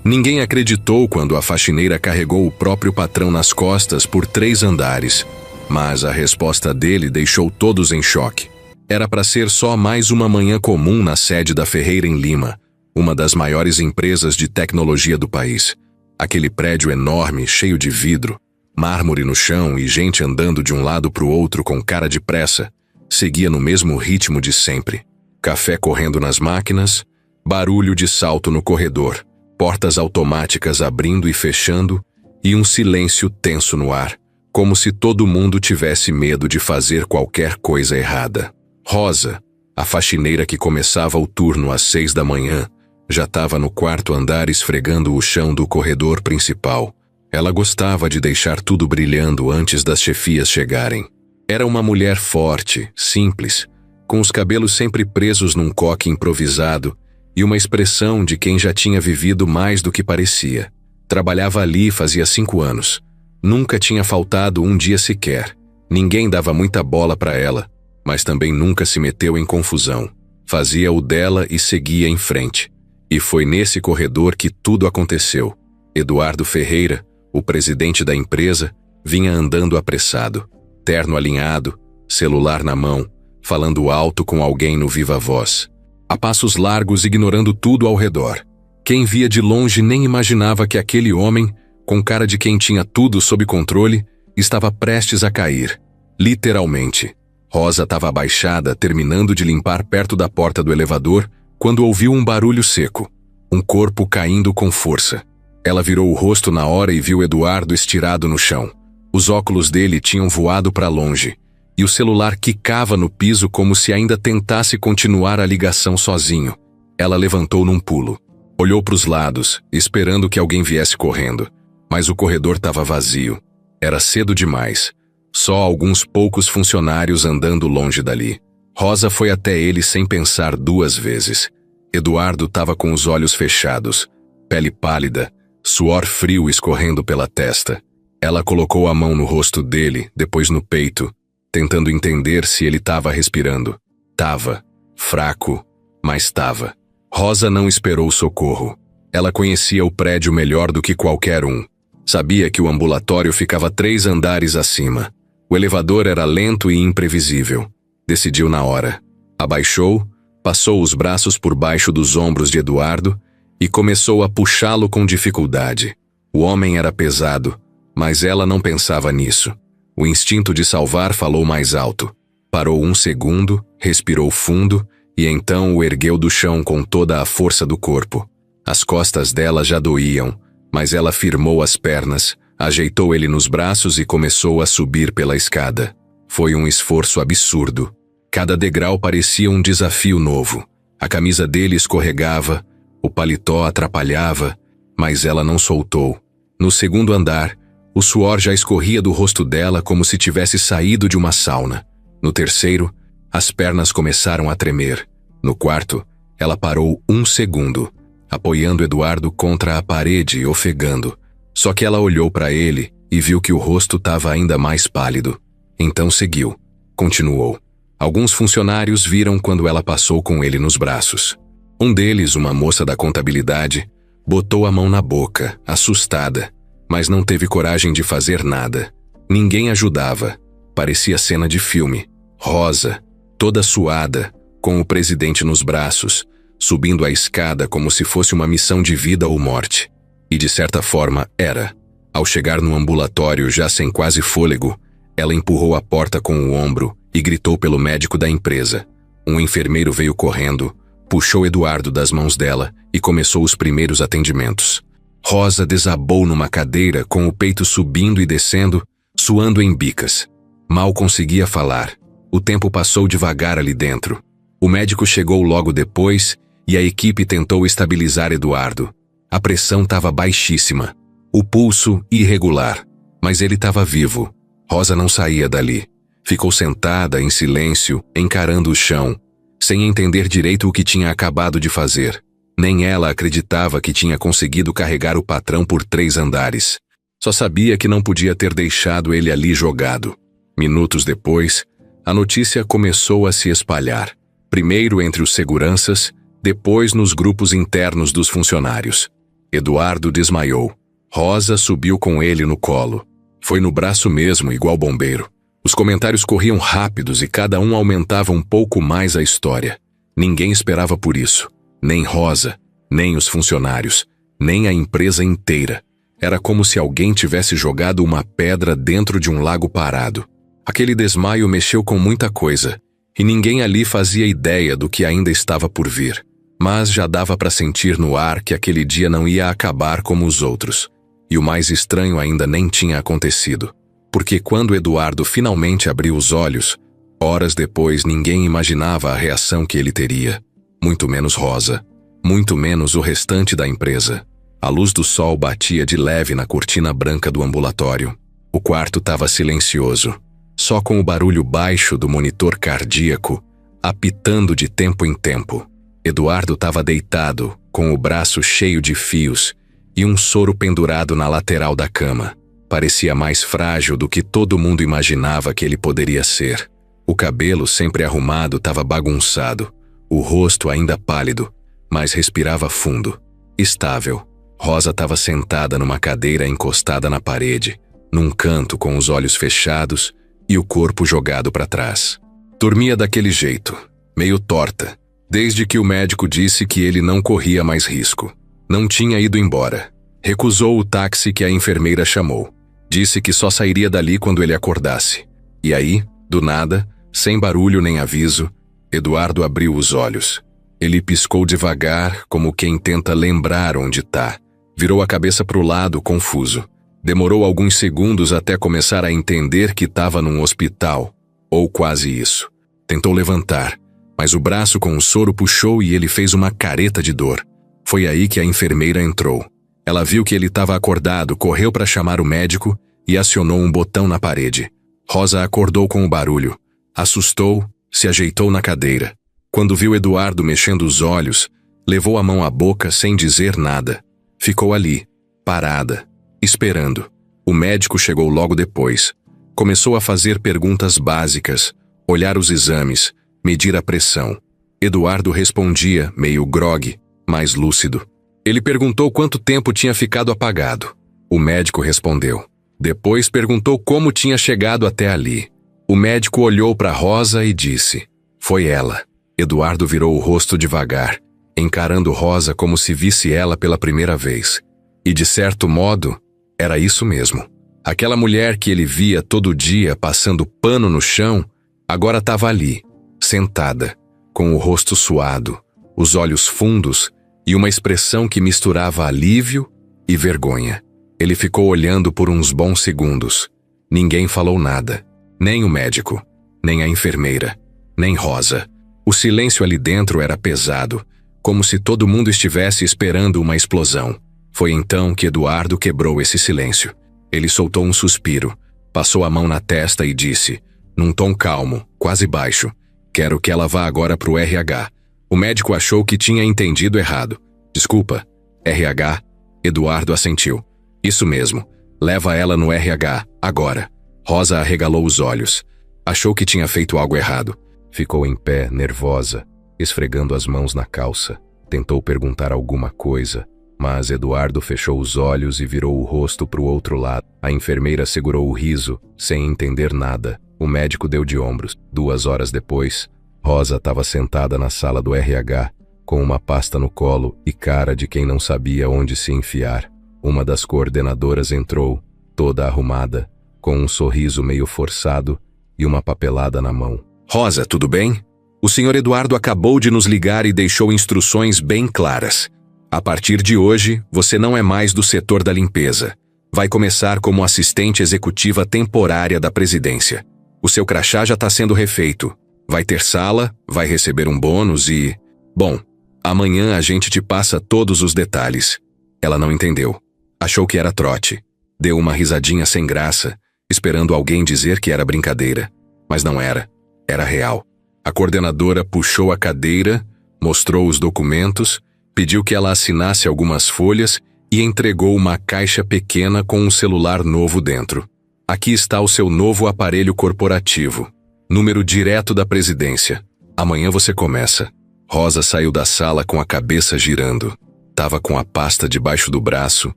Ninguém acreditou quando a faxineira carregou o próprio patrão nas costas por 3 andares, mas a resposta dele deixou todos em choque. Era para ser só mais uma manhã comum na sede da Ferreira em Lima, uma das maiores empresas de tecnologia do país. Aquele prédio enorme, cheio de vidro, mármore no chão e gente andando de um lado para o outro com cara de pressa, seguia no mesmo ritmo de sempre. Café correndo nas máquinas, barulho de salto no corredor, portas automáticas abrindo e fechando e um silêncio tenso no ar, como se todo mundo tivesse medo de fazer qualquer coisa errada. Rosa, a faxineira que começava o turno às 6 da manhã, já estava no 4º andar esfregando o chão do corredor principal. Ela gostava de deixar tudo brilhando antes das chefias chegarem. Era uma mulher forte, simples, com os cabelos sempre presos num coque improvisado e uma expressão de quem já tinha vivido mais do que parecia. Trabalhava ali fazia 5 anos. Nunca tinha faltado um dia sequer. Ninguém dava muita bola para ela, mas também nunca se meteu em confusão. Fazia o dela e seguia em frente. E foi nesse corredor que tudo aconteceu. Eduardo Ferreira, o presidente da empresa, vinha andando apressado, terno alinhado, celular na mão, falando alto com alguém no viva voz. A passos largos, ignorando tudo ao redor. Quem via de longe nem imaginava que aquele homem, com cara de quem tinha tudo sob controle, estava prestes a cair. Literalmente. Rosa estava abaixada, terminando de limpar perto da porta do elevador, quando ouviu um barulho seco. Um corpo caindo com força. Ela virou o rosto na hora e viu Eduardo estirado no chão. Os óculos dele tinham voado para longe, e o celular quicava no piso como se ainda tentasse continuar a ligação sozinho. Ela levantou num pulo. Olhou para os lados, esperando que alguém viesse correndo, mas o corredor estava vazio. Era cedo demais. Só alguns poucos funcionários andando longe dali. Rosa foi até ele sem pensar 2 vezes. Eduardo estava com os olhos fechados, pele pálida, suor frio escorrendo pela testa. Ela colocou a mão no rosto dele, depois no peito, tentando entender se ele estava respirando. Tava. Fraco, mas tava. Rosa não esperou socorro. Ela conhecia o prédio melhor do que qualquer um. Sabia que o ambulatório ficava 3 andares acima. O elevador era lento e imprevisível. Decidiu na hora. Abaixou, passou os braços por baixo dos ombros de Eduardo e começou a puxá-lo com dificuldade. O homem era pesado, mas ela não pensava nisso. O instinto de salvar falou mais alto. Parou 1 segundo, respirou fundo e então o ergueu do chão com toda a força do corpo. As costas dela já doíam, mas ela firmou as pernas, ajeitou ele nos braços e começou a subir pela escada. Foi um esforço absurdo. Cada degrau parecia um desafio novo. A camisa dele escorregava, o paletó atrapalhava, mas ela não soltou. No 2º andar, o suor já escorria do rosto dela como se tivesse saído de uma sauna. No 3º, as pernas começaram a tremer. No 4º, ela parou 1 segundo, apoiando Eduardo contra a parede, ofegando. Só que ela olhou para ele e viu que o rosto estava ainda mais pálido. Então seguiu. Continuou. Alguns funcionários viram quando ela passou com ele nos braços. Um deles, uma moça da contabilidade, botou a mão na boca, assustada, mas não teve coragem de fazer nada. Ninguém ajudava. Parecia cena de filme. Rosa, toda suada, com o presidente nos braços, subindo a escada como se fosse uma missão de vida ou morte. E de certa forma era. Ao chegar no ambulatório já sem quase fôlego, ela empurrou a porta com o ombro e gritou pelo médico da empresa. Um enfermeiro veio correndo, puxou Eduardo das mãos dela e começou os primeiros atendimentos. Rosa desabou numa cadeira com o peito subindo e descendo, suando em bicas. Mal conseguia falar. O tempo passou devagar ali dentro. O médico chegou logo depois e a equipe tentou estabilizar Eduardo. A pressão estava baixíssima. O pulso irregular. Mas ele estava vivo. Rosa não saía dali. Ficou sentada em silêncio, encarando o chão, sem entender direito o que tinha acabado de fazer. Nem ela acreditava que tinha conseguido carregar o patrão por 3 andares. Só sabia que não podia ter deixado ele ali jogado. Minutos depois, a notícia começou a se espalhar. Primeiro entre os seguranças, depois nos grupos internos dos funcionários. Eduardo desmaiou. Rosa subiu com ele no colo. Foi no braço mesmo, igual bombeiro. Os comentários corriam rápidos e cada um aumentava um pouco mais a história. Ninguém esperava por isso. Nem Rosa, nem os funcionários, nem a empresa inteira. Era como se alguém tivesse jogado uma pedra dentro de um lago parado. Aquele desmaio mexeu com muita coisa, e ninguém ali fazia ideia do que ainda estava por vir. Mas já dava para sentir no ar que aquele dia não ia acabar como os outros. E o mais estranho ainda nem tinha acontecido. Porque quando Eduardo finalmente abriu os olhos, horas depois ninguém imaginava a reação que ele teria. Muito menos Rosa. Muito menos o restante da empresa. A luz do sol batia de leve na cortina branca do ambulatório. O quarto estava silencioso, só com o barulho baixo do monitor cardíaco, apitando de tempo em tempo. Eduardo estava deitado, com o braço cheio de fios e um soro pendurado na lateral da cama. Parecia mais frágil do que todo mundo imaginava que ele poderia ser. O cabelo, sempre arrumado, estava bagunçado, o rosto ainda pálido, mas respirava fundo, estável. Rosa estava sentada numa cadeira encostada na parede, num canto com os olhos fechados e o corpo jogado para trás. Dormia daquele jeito, meio torta, desde que o médico disse que ele não corria mais risco. Não tinha ido embora. Recusou o táxi que a enfermeira chamou. Disse que só sairia dali quando ele acordasse. E aí, do nada, sem barulho nem aviso, Eduardo abriu os olhos. Ele piscou devagar, como quem tenta lembrar onde tá. Virou a cabeça pro lado, confuso. Demorou alguns segundos até começar a entender que estava num hospital, ou quase isso. Tentou levantar, mas o braço com o soro puxou e ele fez uma careta de dor. Foi aí que a enfermeira entrou. Ela viu que ele estava acordado, correu para chamar o médico e acionou um botão na parede. Rosa acordou com o barulho. Assustou, se ajeitou na cadeira. Quando viu Eduardo mexendo os olhos, levou a mão à boca sem dizer nada. Ficou ali, parada, esperando. O médico chegou logo depois. Começou a fazer perguntas básicas, olhar os exames, medir a pressão. Eduardo respondia, meio grogue, mais lúcido. Ele perguntou quanto tempo tinha ficado apagado. O médico respondeu. Depois perguntou como tinha chegado até ali. O médico olhou para Rosa e disse: foi ela. Eduardo virou o rosto devagar, encarando Rosa como se visse ela pela primeira vez. E de certo modo, era isso mesmo. Aquela mulher que ele via todo dia passando pano no chão, agora estava ali, sentada, com o rosto suado, os olhos fundos e uma expressão que misturava alívio e vergonha. Ele ficou olhando por uns bons segundos. Ninguém falou nada. Nem o médico, nem a enfermeira, nem Rosa. O silêncio ali dentro era pesado, como se todo mundo estivesse esperando uma explosão. Foi então que Eduardo quebrou esse silêncio. Ele soltou um suspiro, passou a mão na testa e disse, num tom calmo, quase baixo, quero que ela vá agora pro RH. O médico achou que tinha entendido errado. Desculpa, RH? Eduardo assentiu. Isso mesmo, leva ela no RH, agora. Rosa arregalou os olhos. Achou que tinha feito algo errado. Ficou em pé, nervosa, esfregando as mãos na calça. Tentou perguntar alguma coisa, mas Eduardo fechou os olhos e virou o rosto para o outro lado. A enfermeira segurou o riso, sem entender nada. O médico deu de ombros. 2 horas depois, Rosa estava sentada na sala do RH, com uma pasta no colo e cara de quem não sabia onde se enfiar. Uma das coordenadoras entrou, toda arrumada, com um sorriso meio forçado e uma papelada na mão. Rosa, tudo bem? O senhor Eduardo acabou de nos ligar e deixou instruções bem claras. A partir de hoje, você não é mais do setor da limpeza. Vai começar como assistente executiva temporária da presidência. O seu crachá já está sendo refeito. Vai ter sala, vai receber um bônus e... Bom, amanhã a gente te passa todos os detalhes. Ela não entendeu. Achou que era trote. Deu uma risadinha sem graça, esperando alguém dizer que era brincadeira. Mas não era. Era real. A coordenadora puxou a cadeira, mostrou os documentos, pediu que ela assinasse algumas folhas e entregou uma caixa pequena com um celular novo dentro. Aqui está o seu novo aparelho corporativo. Número direto da presidência. Amanhã você começa. Rosa saiu da sala com a cabeça girando. Tava com a pasta debaixo do braço,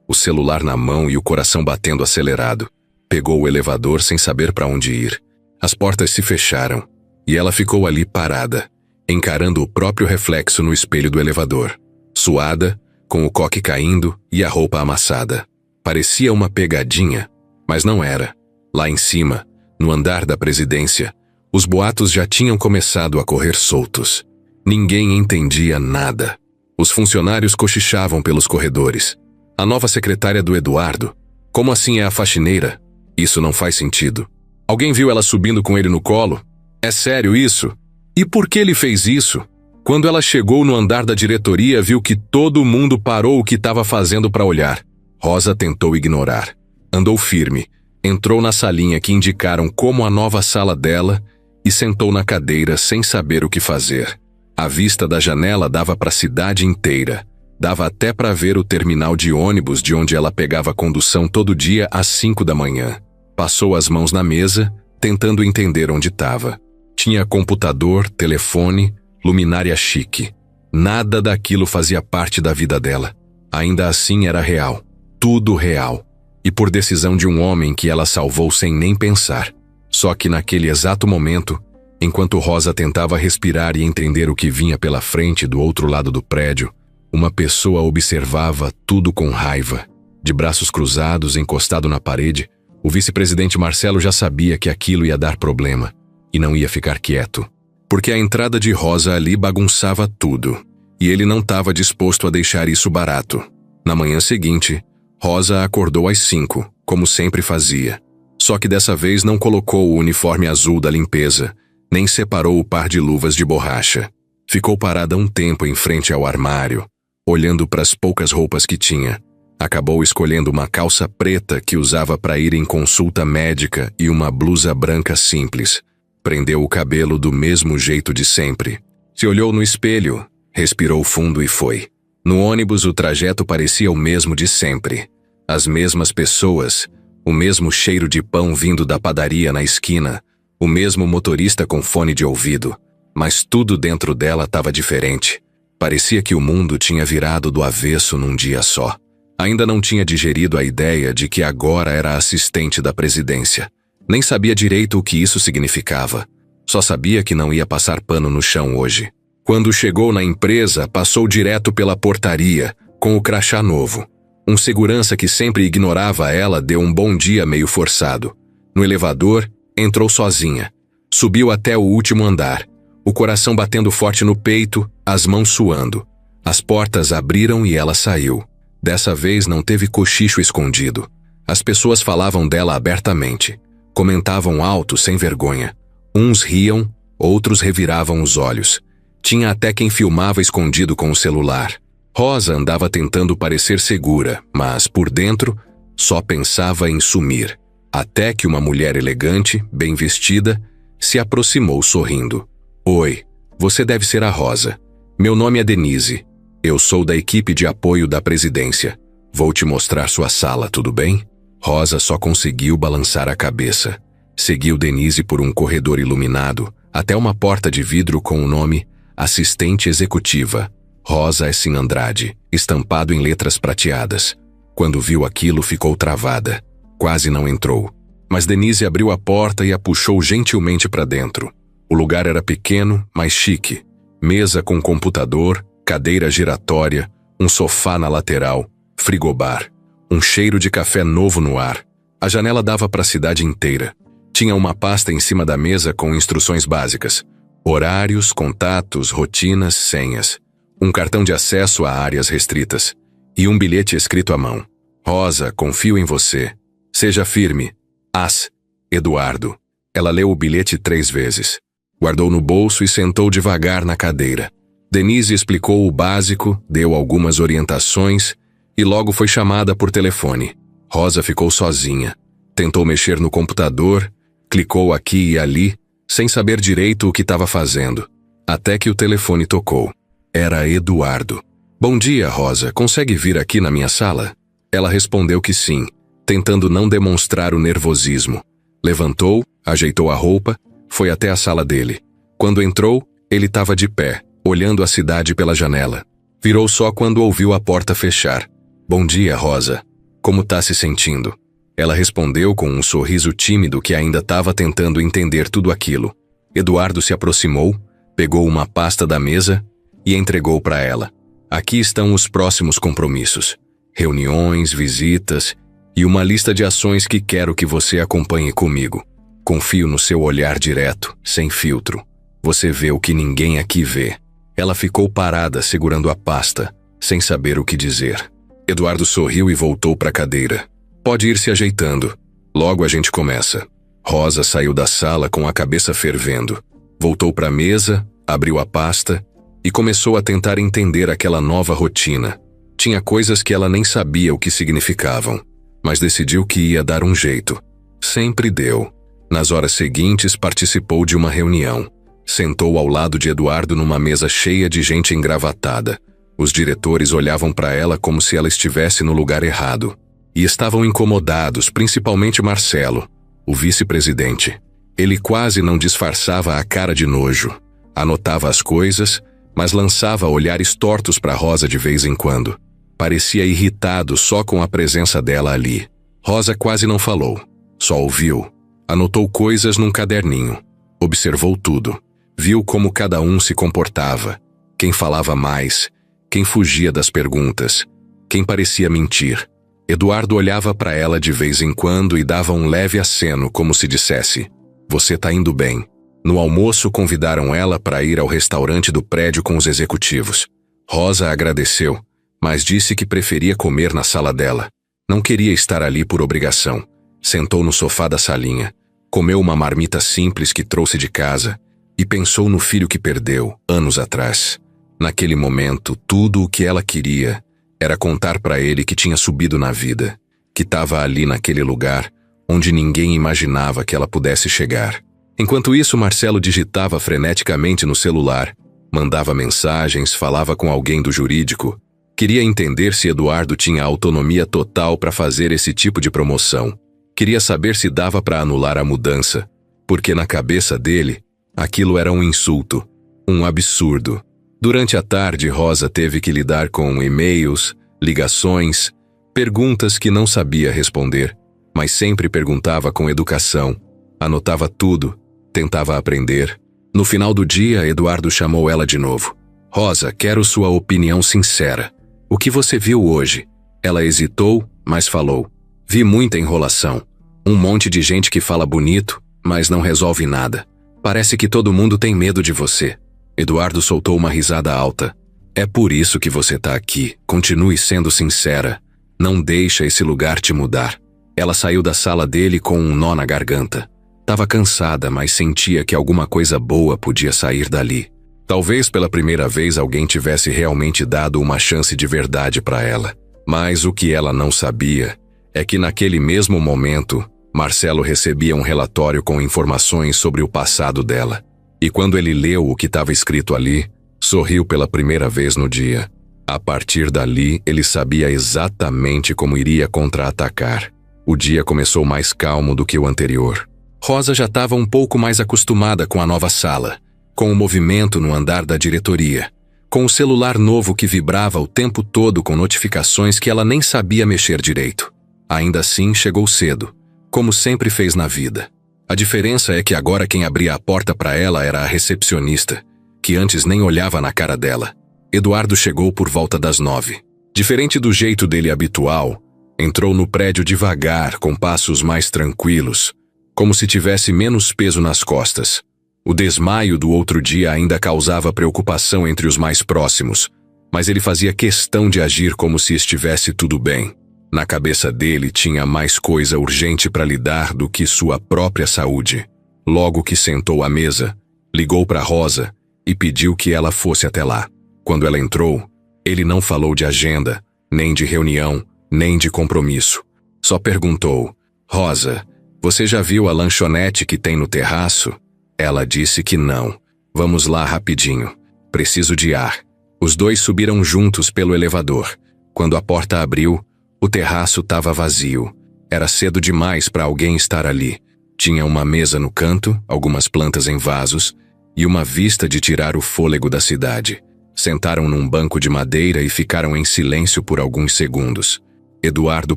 o celular na mão e o coração batendo acelerado. Pegou o elevador sem saber para onde ir. As portas se fecharam e ela ficou ali parada, encarando o próprio reflexo no espelho do elevador. Suada, com o coque caindo e a roupa amassada. Parecia uma pegadinha, mas não era. Lá em cima, no andar da presidência, os boatos já tinham começado a correr soltos. Ninguém entendia nada. Os funcionários cochichavam pelos corredores. A nova secretária do Eduardo? Como assim é a faxineira? Isso não faz sentido. Alguém viu ela subindo com ele no colo? É sério isso? E por que ele fez isso? Quando ela chegou no andar da diretoria, viu que todo mundo parou o que estava fazendo para olhar. Rosa tentou ignorar. Andou firme, entrou na salinha que indicaram como a nova sala dela e sentou na cadeira sem saber o que fazer. A vista da janela dava para a cidade inteira. Dava até para ver o terminal de ônibus de onde ela pegava condução todo dia às 5 da manhã. Passou as mãos na mesa, tentando entender onde estava. Tinha computador, telefone, luminária chique. Nada daquilo fazia parte da vida dela. Ainda assim era real. Tudo real. E por decisão de um homem que ela salvou sem nem pensar. Só que naquele exato momento, enquanto Rosa tentava respirar e entender o que vinha pela frente do outro lado do prédio, uma pessoa observava tudo com raiva. De braços cruzados, encostado na parede, o vice-presidente Marcelo já sabia que aquilo ia dar problema. E não ia ficar quieto. Porque a entrada de Rosa ali bagunçava tudo. E ele não estava disposto a deixar isso barato. Na manhã seguinte, Rosa acordou às 5, como sempre fazia. Só que dessa vez não colocou o uniforme azul da limpeza, nem separou o par de luvas de borracha. Ficou parada um tempo em frente ao armário, olhando para as poucas roupas que tinha. Acabou escolhendo uma calça preta que usava para ir em consulta médica e uma blusa branca simples. Prendeu o cabelo do mesmo jeito de sempre. Se olhou no espelho, respirou fundo e foi. No ônibus o trajeto parecia o mesmo de sempre. As mesmas pessoas, o mesmo cheiro de pão vindo da padaria na esquina, o mesmo motorista com fone de ouvido. Mas tudo dentro dela estava diferente. Parecia que o mundo tinha virado do avesso num dia só. Ainda não tinha digerido a ideia de que agora era assistente da presidência. Nem sabia direito o que isso significava. Só sabia que não ia passar pano no chão hoje. Quando chegou na empresa, passou direto pela portaria, com o crachá novo. Um segurança que sempre ignorava ela deu um bom dia meio forçado. No elevador, entrou sozinha. Subiu até o último andar. O coração batendo forte no peito, as mãos suando. As portas abriram e ela saiu. Dessa vez não teve cochicho escondido. As pessoas falavam dela abertamente. Comentavam alto, sem vergonha. Uns riam, outros reviravam os olhos. Tinha até quem filmava escondido com o celular. Rosa andava tentando parecer segura, mas, por dentro, só pensava em sumir. Até que uma mulher elegante, bem vestida, se aproximou sorrindo. Oi, você deve ser a Rosa. Meu nome é Denise. Eu sou da equipe de apoio da presidência. Vou te mostrar sua sala, tudo bem? Rosa só conseguiu balançar a cabeça. Seguiu Denise por um corredor iluminado, até uma porta de vidro com o nome Assistente Executiva, Rosa S. Andrade, estampado em letras prateadas. Quando viu aquilo, ficou travada. Quase não entrou. Mas Denise abriu a porta e a puxou gentilmente para dentro. O lugar era pequeno, mas chique. Mesa com computador, cadeira giratória, um sofá na lateral, frigobar. Um cheiro de café novo no ar. A janela dava para a cidade inteira. Tinha uma pasta em cima da mesa com instruções básicas. Horários, contatos, rotinas, senhas. Um cartão de acesso a áreas restritas. E um bilhete escrito à mão. Rosa, confio em você. Seja firme. As. Eduardo. Ela leu o bilhete 3 vezes. Guardou no bolso e sentou devagar na cadeira. Denise explicou o básico, deu algumas orientações e logo foi chamada por telefone. Rosa ficou sozinha. Tentou mexer no computador, clicou aqui e ali, sem saber direito o que estava fazendo. Até que o telefone tocou. Era Eduardo. Bom dia, Rosa. Consegue vir aqui na minha sala? Ela respondeu que sim, tentando não demonstrar o nervosismo. Levantou, ajeitou a roupa, foi até a sala dele. Quando entrou, ele estava de pé, olhando a cidade pela janela. Virou só quando ouviu a porta fechar. Bom dia, Rosa. Como tá se sentindo? Ela respondeu com um sorriso tímido que ainda estava tentando entender tudo aquilo. Eduardo se aproximou, pegou uma pasta da mesa e entregou para ela. Aqui estão os próximos compromissos. Reuniões, visitas e uma lista de ações que quero que você acompanhe comigo. Confio no seu olhar direto, sem filtro. Você vê o que ninguém aqui vê. Ela ficou parada segurando a pasta, sem saber o que dizer. Eduardo sorriu e voltou para a cadeira. Pode ir se ajeitando. Logo a gente começa. Rosa saiu da sala com a cabeça fervendo. Voltou para a mesa, abriu a pasta e começou a tentar entender aquela nova rotina. Tinha coisas que ela nem sabia o que significavam, mas decidiu que ia dar um jeito. Sempre deu. Nas horas seguintes participou de uma reunião. Sentou ao lado de Eduardo numa mesa cheia de gente engravatada. Os diretores olhavam para ela como se ela estivesse no lugar errado. E estavam incomodados, principalmente Marcelo, o vice-presidente. Ele quase não disfarçava a cara de nojo. Anotava as coisas, mas lançava olhares tortos para Rosa de vez em quando. Parecia irritado só com a presença dela ali. Rosa quase não falou, só ouviu. Anotou coisas num caderninho. Observou tudo. Viu como cada um se comportava. Quem falava mais, quem fugia das perguntas, quem parecia mentir. Eduardo olhava para ela de vez em quando e dava um leve aceno como se dissesse: você tá indo bem. No almoço convidaram ela para ir ao restaurante do prédio com os executivos. Rosa agradeceu, mas disse que preferia comer na sala dela. Não queria estar ali por obrigação. Sentou no sofá da salinha, comeu uma marmita simples que trouxe de casa e pensou no filho que perdeu, anos atrás. Naquele momento, tudo o que ela queria era contar para ele que tinha subido na vida, que estava ali naquele lugar onde ninguém imaginava que ela pudesse chegar. Enquanto isso, Marcelo digitava freneticamente no celular, mandava mensagens, falava com alguém do jurídico. Queria entender se Eduardo tinha autonomia total para fazer esse tipo de promoção. Queria saber se dava para anular a mudança, porque na cabeça dele, aquilo era um insulto, um absurdo. Durante a tarde, Rosa teve que lidar com e-mails, ligações, perguntas que não sabia responder, mas sempre perguntava com educação. Anotava tudo, tentava aprender. No final do dia, Eduardo chamou ela de novo. Rosa, quero sua opinião sincera. O que você viu hoje? Ela hesitou, mas falou. Vi muita enrolação. Um monte de gente que fala bonito, mas não resolve nada. Parece que todo mundo tem medo de você. Eduardo soltou uma risada alta. É por isso que você tá aqui. Continue sendo sincera. Não deixa esse lugar te mudar. Ela saiu da sala dele com um nó na garganta. Tava cansada, mas sentia que alguma coisa boa podia sair dali. Talvez pela primeira vez alguém tivesse realmente dado uma chance de verdade para ela. Mas o que ela não sabia é que naquele mesmo momento, Marcelo recebia um relatório com informações sobre o passado dela. E quando ele leu o que estava escrito ali, sorriu pela primeira vez no dia. A partir dali, ele sabia exatamente como iria contra-atacar. O dia começou mais calmo do que o anterior. Rosa já estava um pouco mais acostumada com a nova sala, com o movimento no andar da diretoria, com o celular novo que vibrava o tempo todo com notificações que ela nem sabia mexer direito. Ainda assim, chegou cedo, como sempre fez na vida. A diferença é que agora quem abria a porta para ela era a recepcionista, que antes nem olhava na cara dela. Eduardo chegou por volta das 9. Diferente do jeito dele habitual, entrou no prédio devagar, com passos mais tranquilos, como se tivesse menos peso nas costas. O desmaio do outro dia ainda causava preocupação entre os mais próximos, mas ele fazia questão de agir como se estivesse tudo bem. Na cabeça dele tinha mais coisa urgente para lidar do que sua própria saúde. Logo que sentou à mesa, ligou para Rosa e pediu que ela fosse até lá. Quando ela entrou, ele não falou de agenda, nem de reunião, nem de compromisso. Só perguntou: Rosa, você já viu a lanchonete que tem no terraço? Ela disse que não. Vamos lá rapidinho. Preciso de ar. Os dois subiram juntos pelo elevador. Quando a porta abriu, o terraço estava vazio. Era cedo demais para alguém estar ali. Tinha uma mesa no canto, algumas plantas em vasos e uma vista de tirar o fôlego da cidade. Sentaram num banco de madeira e ficaram em silêncio por alguns segundos. Eduardo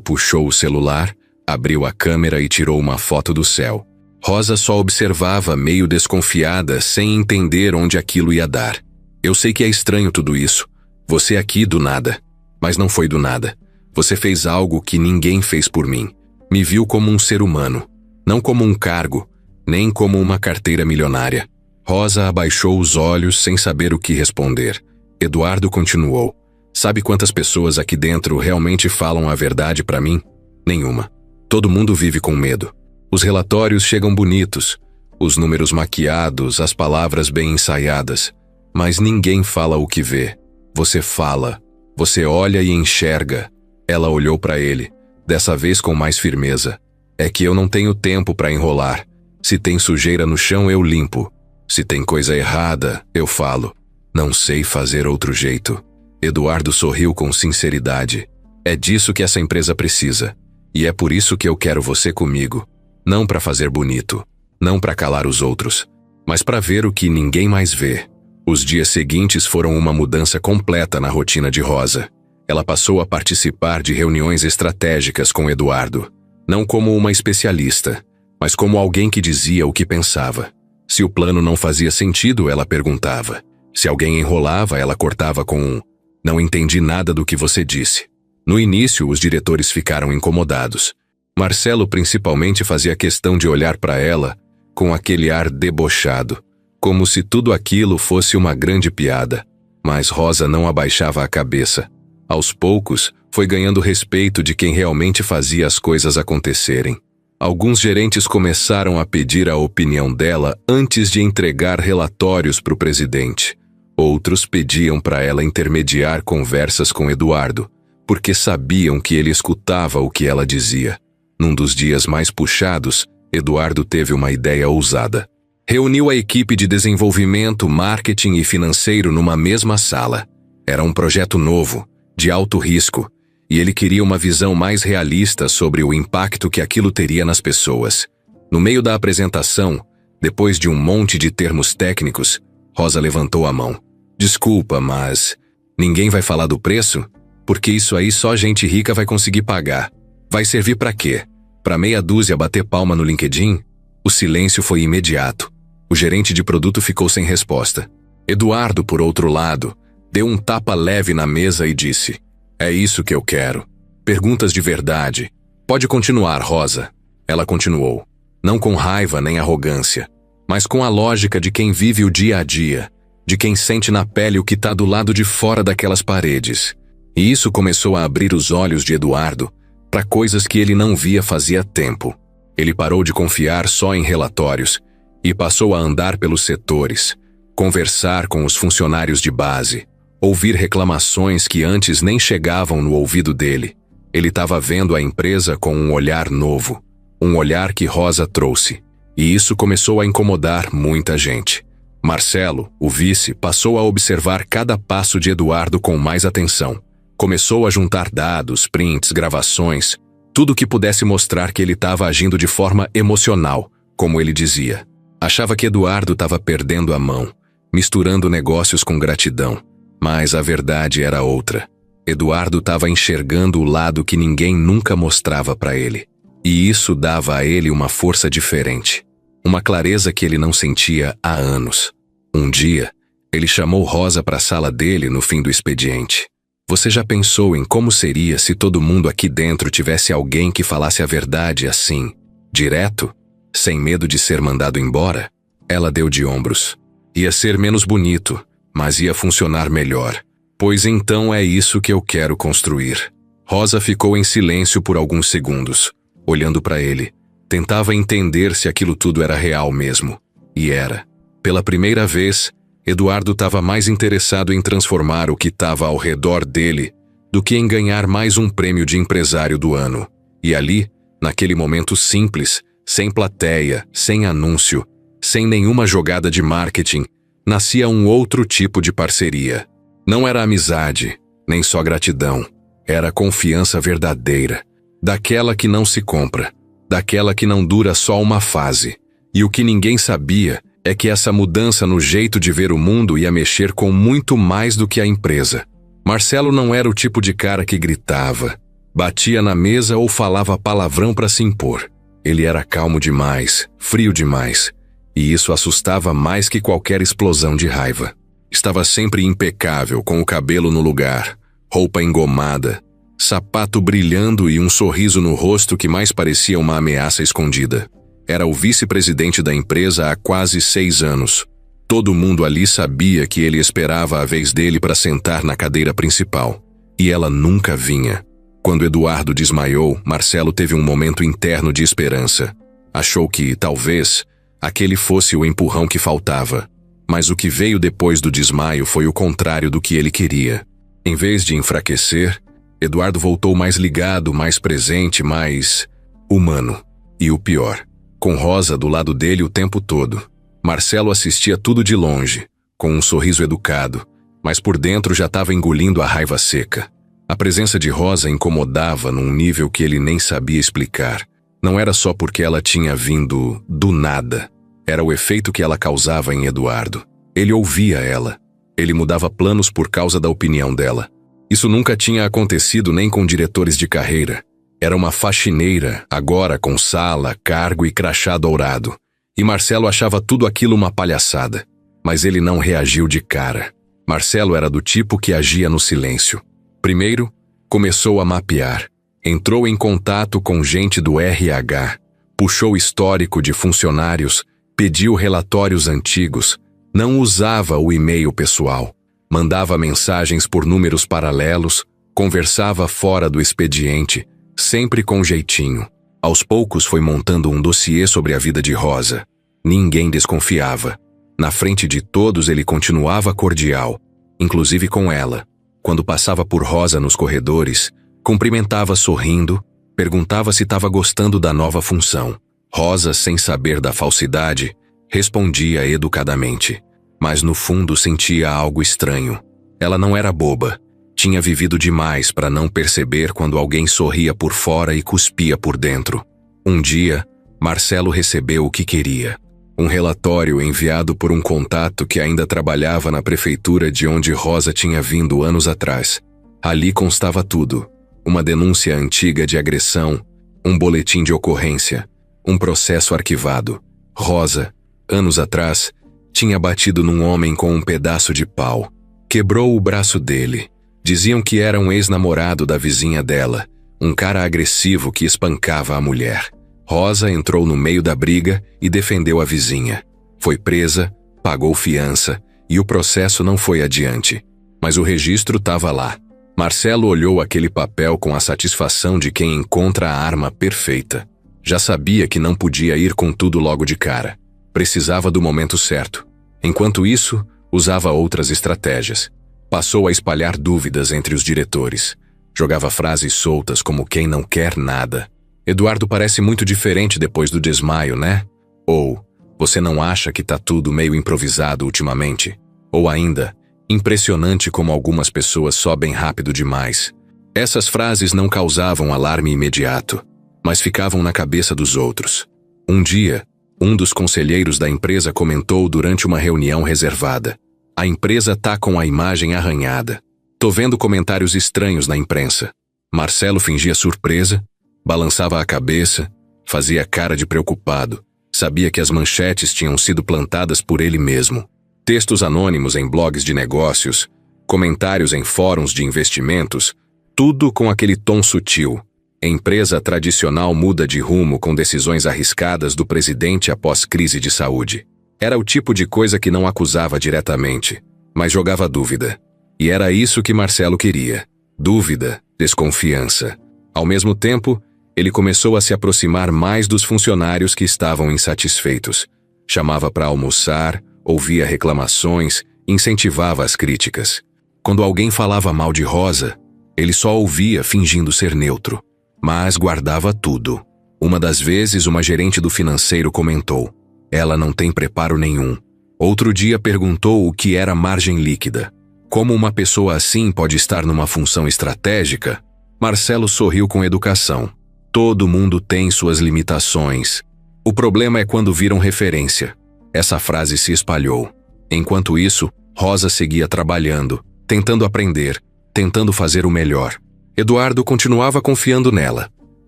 puxou o celular, abriu a câmera e tirou uma foto do céu. Rosa só observava, meio desconfiada, sem entender onde aquilo ia dar. Eu sei que é estranho tudo isso. Você aqui do nada. Mas não foi do nada. Você fez algo que ninguém fez por mim. Me viu como um ser humano. Não como um cargo, nem como uma carteira milionária. Rosa abaixou os olhos sem saber o que responder. Eduardo continuou. Sabe quantas pessoas aqui dentro realmente falam a verdade pra mim? Nenhuma. Todo mundo vive com medo. Os relatórios chegam bonitos, os números maquiados, as palavras bem ensaiadas. Mas ninguém fala o que vê. Você fala. Você olha e enxerga. Ela olhou para ele, dessa vez com mais firmeza. É que eu não tenho tempo para enrolar. Se tem sujeira no chão, eu limpo. Se tem coisa errada, eu falo. Não sei fazer outro jeito. Eduardo sorriu com sinceridade. É disso que essa empresa precisa. E é por isso que eu quero você comigo. Não para fazer bonito, não para calar os outros, mas para ver o que ninguém mais vê. Os dias seguintes foram uma mudança completa na rotina de Rosa. Ela passou a participar de reuniões estratégicas com Eduardo, não como uma especialista, mas como alguém que dizia o que pensava. Se o plano não fazia sentido, ela perguntava. Se alguém enrolava, ela cortava com um "não entendi nada do que você disse". No início, os diretores ficaram incomodados. Marcelo principalmente fazia questão de olhar para ela com aquele ar debochado, como se tudo aquilo fosse uma grande piada. Mas Rosa não abaixava a cabeça. Aos poucos, foi ganhando respeito de quem realmente fazia as coisas acontecerem. Alguns gerentes começaram a pedir a opinião dela antes de entregar relatórios para o presidente. Outros pediam para ela intermediar conversas com Eduardo, porque sabiam que ele escutava o que ela dizia. Num dos dias mais puxados, Eduardo teve uma ideia ousada. Reuniu a equipe de desenvolvimento, marketing e financeiro numa mesma sala. Era um projeto novo, de alto risco, e ele queria uma visão mais realista sobre o impacto que aquilo teria nas pessoas. No meio da apresentação, depois de um monte de termos técnicos, Rosa levantou a mão. Desculpa, mas ninguém vai falar do preço? Porque isso aí só gente rica vai conseguir pagar. Vai servir para quê? Para meia dúzia bater palma no LinkedIn? O silêncio foi imediato. O gerente de produto ficou sem resposta. Eduardo, por outro lado, deu um tapa leve na mesa e disse: "É isso que eu quero. Perguntas de verdade. Pode continuar, Rosa." Ela continuou, não com raiva nem arrogância, mas com a lógica de quem vive o dia a dia, de quem sente na pele o que está do lado de fora daquelas paredes. E isso começou a abrir os olhos de Eduardo para coisas que ele não via fazia tempo. Ele parou de confiar só em relatórios e passou a andar pelos setores, conversar com os funcionários de base, ouvir reclamações que antes nem chegavam no ouvido dele. Ele estava vendo a empresa com um olhar novo, um olhar que Rosa trouxe, e isso começou a incomodar muita gente. Marcelo, o vice, passou a observar cada passo de Eduardo com mais atenção. Começou a juntar dados, prints, gravações, tudo que pudesse mostrar que ele estava agindo de forma emocional, como ele dizia. Achava que Eduardo estava perdendo a mão, misturando negócios com gratidão. Mas a verdade era outra. Eduardo estava enxergando o lado que ninguém nunca mostrava para ele. E isso dava a ele uma força diferente. Uma clareza que ele não sentia há anos. Um dia, ele chamou Rosa para a sala dele no fim do expediente. Você já pensou em como seria se todo mundo aqui dentro tivesse alguém que falasse a verdade assim, direto, sem medo de ser mandado embora? Ela deu de ombros. Ia ser menos bonito, mas ia funcionar melhor. Pois então é isso que eu quero construir. Rosa ficou em silêncio por alguns segundos, olhando para ele. Tentava entender se aquilo tudo era real mesmo. E era. Pela primeira vez, Eduardo estava mais interessado em transformar o que estava ao redor dele do que em ganhar mais um prêmio de empresário do ano. E ali, naquele momento simples, sem plateia, sem anúncio, sem nenhuma jogada de marketing, nascia um outro tipo de parceria. Não era amizade, nem só gratidão. Era confiança verdadeira, daquela que não se compra, daquela que não dura só uma fase. E o que ninguém sabia é que essa mudança no jeito de ver o mundo ia mexer com muito mais do que a empresa. Marcelo não era o tipo de cara que gritava, batia na mesa ou falava palavrão para se impor. Ele era calmo demais, frio demais, e isso assustava mais que qualquer explosão de raiva. Estava sempre impecável, com o cabelo no lugar, roupa engomada, sapato brilhando e um sorriso no rosto que mais parecia uma ameaça escondida. Era o vice-presidente da empresa há quase 6 anos. Todo mundo ali sabia que ele esperava a vez dele para sentar na cadeira principal. E ela nunca vinha. Quando Eduardo desmaiou, Marcelo teve um momento interno de esperança. Achou que, talvez, aquele fosse o empurrão que faltava. Mas o que veio depois do desmaio foi o contrário do que ele queria. Em vez de enfraquecer, Eduardo voltou mais ligado, mais presente, mais humano. E o pior, com Rosa do lado dele o tempo todo. Marcelo assistia tudo de longe, com um sorriso educado, mas por dentro já estava engolindo a raiva seca. A presença de Rosa incomodava num nível que ele nem sabia explicar. Não era só porque ela tinha vindo do nada. Era o efeito que ela causava em Eduardo. Ele ouvia ela. Ele mudava planos por causa da opinião dela. Isso nunca tinha acontecido nem com diretores de carreira. Era uma faxineira, agora com sala, cargo e crachá dourado. E Marcelo achava tudo aquilo uma palhaçada. Mas ele não reagiu de cara. Marcelo era do tipo que agia no silêncio. Primeiro, começou a mapear. Entrou em contato com gente do RH. Puxou histórico de funcionários. Pediu relatórios antigos. Não usava o e-mail pessoal. Mandava mensagens por números paralelos. Conversava fora do expediente. Sempre com jeitinho. Aos poucos foi montando um dossiê sobre a vida de Rosa. Ninguém desconfiava. Na frente de todos ele continuava cordial, inclusive com ela. Quando passava por Rosa nos corredores, cumprimentava sorrindo, perguntava se estava gostando da nova função. Rosa, sem saber da falsidade, respondia educadamente. Mas no fundo sentia algo estranho. Ela não era boba. Tinha vivido demais para não perceber quando alguém sorria por fora e cuspia por dentro. Um dia, Marcelo recebeu o que queria. Um relatório enviado por um contato que ainda trabalhava na prefeitura de onde Rosa tinha vindo anos atrás. Ali constava tudo. Uma denúncia antiga de agressão, um boletim de ocorrência, um processo arquivado. Rosa, anos atrás, tinha batido num homem com um pedaço de pau. Quebrou o braço dele. Diziam que era um ex-namorado da vizinha dela, um cara agressivo que espancava a mulher. Rosa entrou no meio da briga e defendeu a vizinha. Foi presa, pagou fiança e o processo não foi adiante. Mas o registro estava lá. Marcelo olhou aquele papel com a satisfação de quem encontra a arma perfeita. Já sabia que não podia ir com tudo logo de cara. Precisava do momento certo. Enquanto isso, usava outras estratégias. Passou a espalhar dúvidas entre os diretores. Jogava frases soltas como quem não quer nada. Eduardo parece muito diferente depois do desmaio, né? Ou, você não acha que tá tudo meio improvisado ultimamente? Ou ainda, impressionante como algumas pessoas sobem rápido demais. Essas frases não causavam alarme imediato, mas ficavam na cabeça dos outros. Um dia, um dos conselheiros da empresa comentou durante uma reunião reservada. A empresa tá com a imagem arranhada. Tô vendo comentários estranhos na imprensa. Marcelo fingia surpresa, balançava a cabeça, fazia cara de preocupado. Sabia que as manchetes tinham sido plantadas por ele mesmo. Textos anônimos em blogs de negócios, comentários em fóruns de investimentos, tudo com aquele tom sutil. Empresa tradicional muda de rumo com decisões arriscadas do presidente após crise de saúde. Era o tipo de coisa que não acusava diretamente, mas jogava dúvida. E era isso que Marcelo queria. Dúvida, desconfiança. Ao mesmo tempo, ele começou a se aproximar mais dos funcionários que estavam insatisfeitos. Chamava para almoçar, ouvia reclamações, incentivava as críticas. Quando alguém falava mal de Rosa, ele só ouvia fingindo ser neutro. Mas guardava tudo. Uma das vezes, uma gerente do financeiro comentou: ela não tem preparo nenhum. Outro dia perguntou o que era margem líquida. Como uma pessoa assim pode estar numa função estratégica? Marcelo sorriu com educação. Todo mundo tem suas limitações. O problema é quando viram referência. Essa frase se espalhou. Enquanto isso, Rosa seguia trabalhando, tentando aprender, tentando fazer o melhor. Eduardo continuava confiando nela,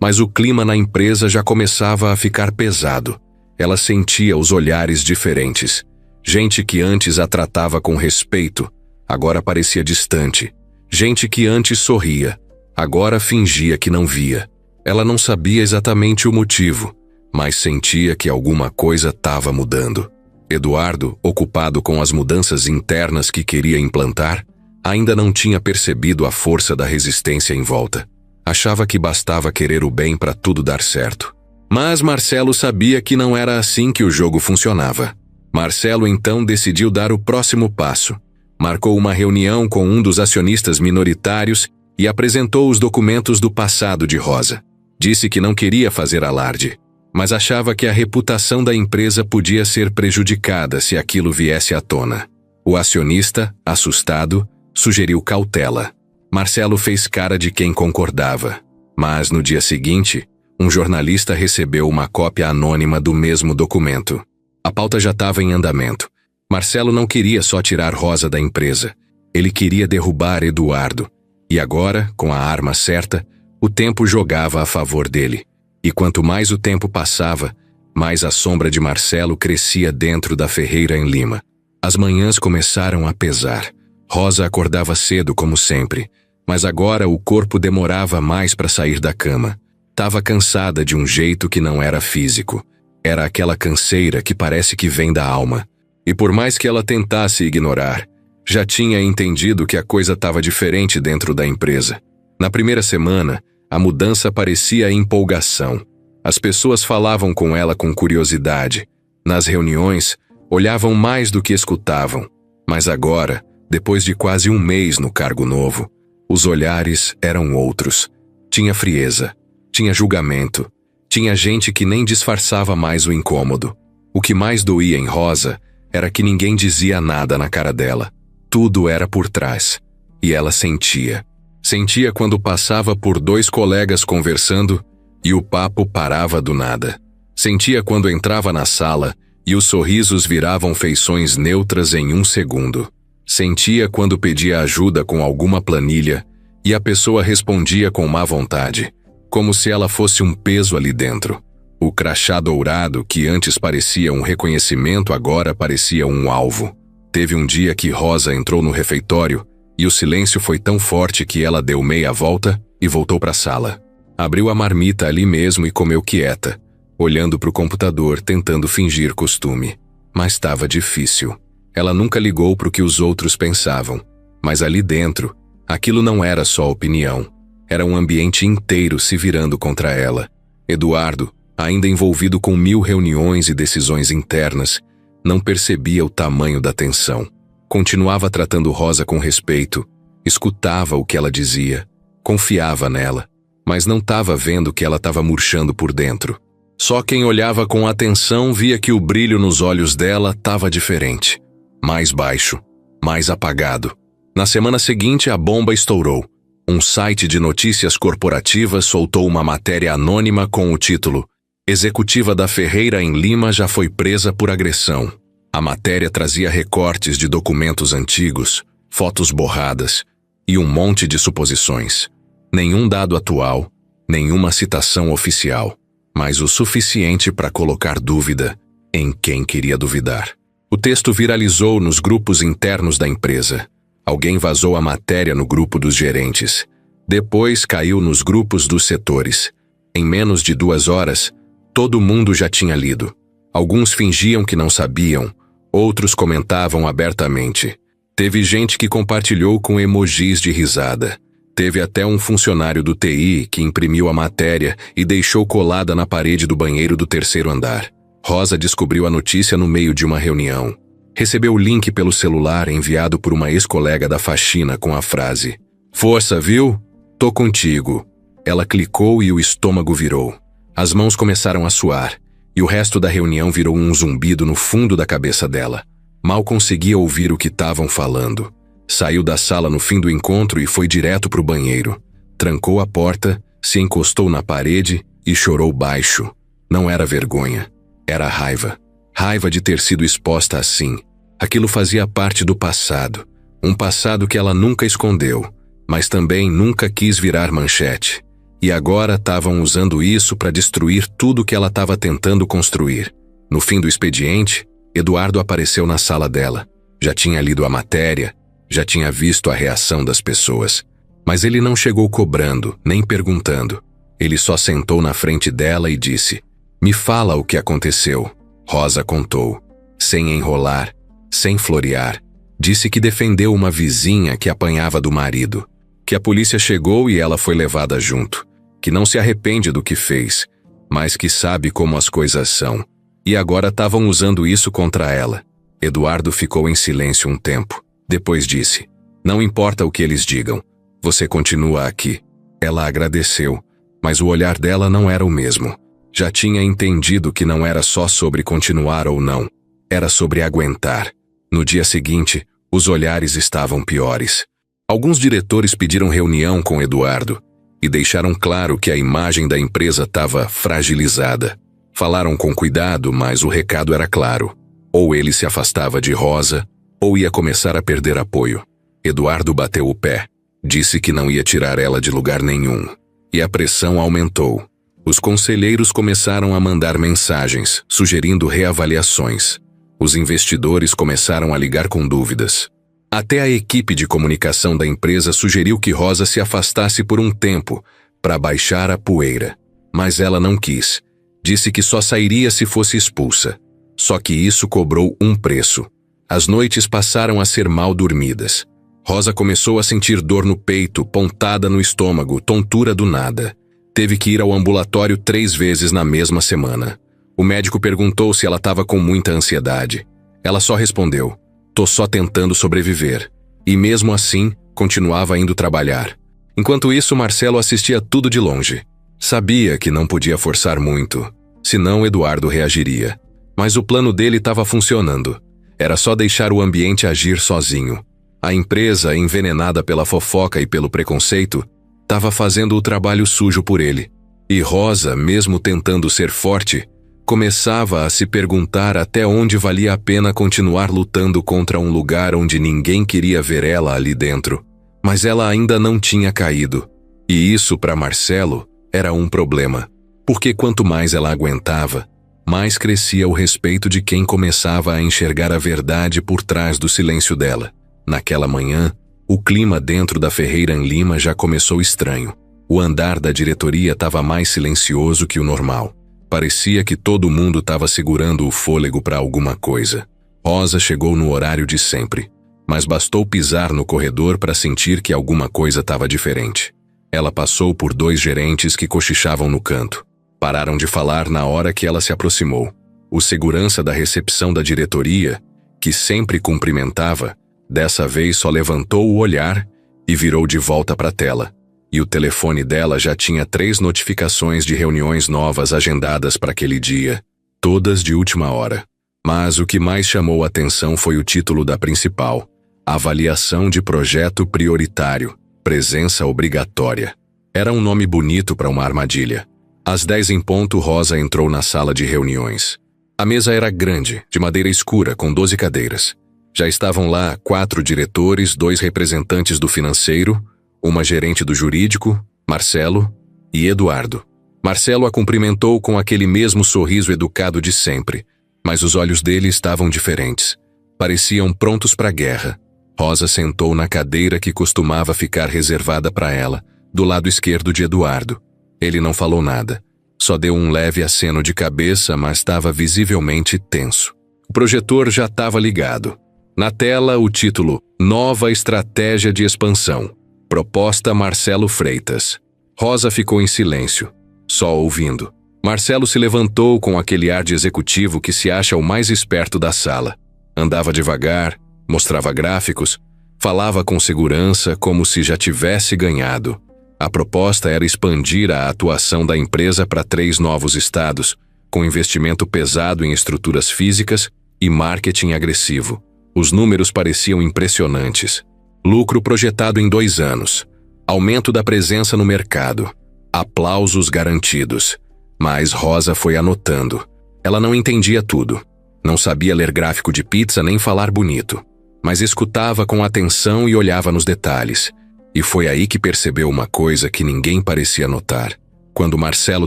mas o clima na empresa já começava a ficar pesado. Ela sentia os olhares diferentes. Gente que antes a tratava com respeito, agora parecia distante. Gente que antes sorria, agora fingia que não via. Ela não sabia exatamente o motivo, mas sentia que alguma coisa estava mudando. Eduardo, ocupado com as mudanças internas que queria implantar, ainda não tinha percebido a força da resistência em volta. Achava que bastava querer o bem para tudo dar certo. Mas Marcelo sabia que não era assim que o jogo funcionava. Marcelo então decidiu dar o próximo passo. Marcou uma reunião com um dos acionistas minoritários e apresentou os documentos do passado de Rosa. Disse que não queria fazer alarde, mas achava que a reputação da empresa podia ser prejudicada se aquilo viesse à tona. O acionista, assustado, sugeriu cautela. Marcelo fez cara de quem concordava. Mas no dia seguinte, um jornalista recebeu uma cópia anônima do mesmo documento. A pauta já estava em andamento. Marcelo não queria só tirar Rosa da empresa. Ele queria derrubar Eduardo. E agora, com a arma certa, o tempo jogava a favor dele. E quanto mais o tempo passava, mais a sombra de Marcelo crescia dentro da Ferreira em Lima. As manhãs começaram a pesar. Rosa acordava cedo como sempre, mas agora o corpo demorava mais para sair da cama. Estava cansada de um jeito que não era físico. Era aquela canseira que parece que vem da alma. E por mais que ela tentasse ignorar, já tinha entendido que a coisa estava diferente dentro da empresa. Na primeira semana, a mudança parecia empolgação. As pessoas falavam com ela com curiosidade. Nas reuniões, olhavam mais do que escutavam. Mas agora, depois de quase um mês no cargo novo, os olhares eram outros. Tinha frieza, tinha julgamento, tinha gente que nem disfarçava mais o incômodo. O que mais doía em Rosa era que ninguém dizia nada na cara dela. Tudo era por trás. E ela sentia. Sentia quando passava por dois colegas conversando e o papo parava do nada. Sentia quando entrava na sala e os sorrisos viravam feições neutras em um segundo. Sentia quando pedia ajuda com alguma planilha e a pessoa respondia com má vontade, como se ela fosse um peso ali dentro. O crachá dourado, que antes parecia um reconhecimento, agora parecia um alvo. Teve um dia que Rosa entrou no refeitório e o silêncio foi tão forte que ela deu meia volta e voltou para a sala. Abriu a marmita ali mesmo e comeu quieta, olhando para o computador, tentando fingir costume. Mas estava difícil. Ela nunca ligou para o que os outros pensavam. Mas ali dentro, aquilo não era só opinião. Era um ambiente inteiro se virando contra ela. Eduardo, ainda envolvido com 1000 reuniões e decisões internas, não percebia o tamanho da tensão. Continuava tratando Rosa com respeito, escutava o que ela dizia, confiava nela, mas não estava vendo que ela estava murchando por dentro. Só quem olhava com atenção via que o brilho nos olhos dela estava diferente. Mais baixo, mais apagado. Na semana seguinte, a bomba estourou. Um site de notícias corporativas soltou uma matéria anônima com o título "Executiva da Ferreira em Lima já foi presa por agressão". A matéria trazia recortes de documentos antigos, fotos borradas e um monte de suposições. Nenhum dado atual, nenhuma citação oficial, mas o suficiente para colocar dúvida em quem queria duvidar. O texto viralizou nos grupos internos da empresa. Alguém vazou a matéria no grupo dos gerentes. Depois caiu nos grupos dos setores. Em menos de 2 horas, todo mundo já tinha lido. Alguns fingiam que não sabiam, outros comentavam abertamente. Teve gente que compartilhou com emojis de risada. Teve até um funcionário do TI que imprimiu a matéria e deixou colada na parede do banheiro do 3º andar. Rosa descobriu a notícia no meio de uma reunião. Recebeu o link pelo celular enviado por uma ex-colega da faxina com a frase: "Força, viu? Tô contigo". Ela clicou e o estômago virou. As mãos começaram a suar, e o resto da reunião virou um zumbido no fundo da cabeça dela. Mal conseguia ouvir o que estavam falando. Saiu da sala no fim do encontro e foi direto para o banheiro. Trancou a porta, se encostou na parede e chorou baixo. Não era vergonha, era raiva. Raiva de ter sido exposta assim. Aquilo fazia parte do passado. Um passado que ela nunca escondeu, mas também nunca quis virar manchete. E agora estavam usando isso para destruir tudo que ela estava tentando construir. No fim do expediente, Eduardo apareceu na sala dela. Já tinha lido a matéria, já tinha visto a reação das pessoas. Mas ele não chegou cobrando, nem perguntando. Ele só sentou na frente dela e disse: "Me fala o que aconteceu." Rosa contou, sem enrolar, sem florear. Disse que defendeu uma vizinha que apanhava do marido, que a polícia chegou e ela foi levada junto, que não se arrepende do que fez, mas que sabe como as coisas são. E agora estavam usando isso contra ela. Eduardo ficou em silêncio um tempo. Depois disse: "Não importa o que eles digam, você continua aqui." Ela agradeceu, mas o olhar dela não era o mesmo. Já tinha entendido que não era só sobre continuar ou não. Era sobre aguentar. No dia seguinte, os olhares estavam piores. Alguns diretores pediram reunião com Eduardo e deixaram claro que a imagem da empresa estava fragilizada. Falaram com cuidado, mas o recado era claro. Ou ele se afastava de Rosa, ou ia começar a perder apoio. Eduardo bateu o pé. Disse que não ia tirar ela de lugar nenhum. E a pressão aumentou. Os conselheiros começaram a mandar mensagens, sugerindo reavaliações. Os investidores começaram a ligar com dúvidas. Até a equipe de comunicação da empresa sugeriu que Rosa se afastasse por um tempo, para baixar a poeira. Mas ela não quis. Disse que só sairia se fosse expulsa. Só que isso cobrou um preço. As noites passaram a ser mal dormidas. Rosa começou a sentir dor no peito, pontada no estômago, tontura do nada. Teve que ir ao ambulatório 3 vezes na mesma semana. O médico perguntou se ela estava com muita ansiedade. Ela só respondeu: "Tô só tentando sobreviver." E mesmo assim, continuava indo trabalhar. Enquanto isso, Marcelo assistia tudo de longe. Sabia que não podia forçar muito, senão Eduardo reagiria. Mas o plano dele estava funcionando. Era só deixar o ambiente agir sozinho. A empresa, envenenada pela fofoca e pelo preconceito, estava fazendo o trabalho sujo por ele. E Rosa, mesmo tentando ser forte, começava a se perguntar até onde valia a pena continuar lutando contra um lugar onde ninguém queria ver ela ali dentro. Mas ela ainda não tinha caído. E isso, para Marcelo, era um problema. Porque quanto mais ela aguentava, mais crescia o respeito de quem começava a enxergar a verdade por trás do silêncio dela. Naquela manhã, o clima dentro da Ferreira Lima já começou estranho. O andar da diretoria estava mais silencioso que o normal. Parecia que todo mundo estava segurando o fôlego para alguma coisa. Rosa chegou no horário de sempre, mas bastou pisar no corredor para sentir que alguma coisa estava diferente. Ela passou por 2 gerentes que cochichavam no canto. Pararam de falar na hora que ela se aproximou. O segurança da recepção da diretoria, que sempre cumprimentava, dessa vez só levantou o olhar e virou de volta para a tela. E o telefone dela já tinha 3 notificações de reuniões novas agendadas para aquele dia, todas de última hora. Mas o que mais chamou a atenção foi o título da principal: Avaliação de Projeto Prioritário, Presença Obrigatória. Era um nome bonito para uma armadilha. Às 10 em ponto, Rosa entrou na sala de reuniões. A mesa era grande, de madeira escura, com 12 cadeiras. Já estavam lá 4 diretores, 2 representantes do financeiro, uma gerente do jurídico, Marcelo, e Eduardo. Marcelo a cumprimentou com aquele mesmo sorriso educado de sempre, mas os olhos dele estavam diferentes. Pareciam prontos para a guerra. Rosa sentou na cadeira que costumava ficar reservada para ela, do lado esquerdo de Eduardo. Ele não falou nada. Só deu um leve aceno de cabeça, mas estava visivelmente tenso. O projetor já estava ligado. Na tela, o título: Nova Estratégia de Expansão. Proposta Marcelo Freitas. Rosa ficou em silêncio, só ouvindo. Marcelo se levantou com aquele ar de executivo que se acha o mais esperto da sala. Andava devagar, mostrava gráficos, falava com segurança como se já tivesse ganhado. A proposta era expandir a atuação da empresa para 3 novos estados, com investimento pesado em estruturas físicas e marketing agressivo. Os números pareciam impressionantes. Lucro projetado em 2 anos. Aumento da presença no mercado. Aplausos garantidos. Mas Rosa foi anotando. Ela não entendia tudo, Não sabia ler gráfico de pizza nem falar bonito, mas escutava com atenção e olhava nos detalhes. E foi aí que percebeu uma coisa que ninguém parecia notar. Quando Marcelo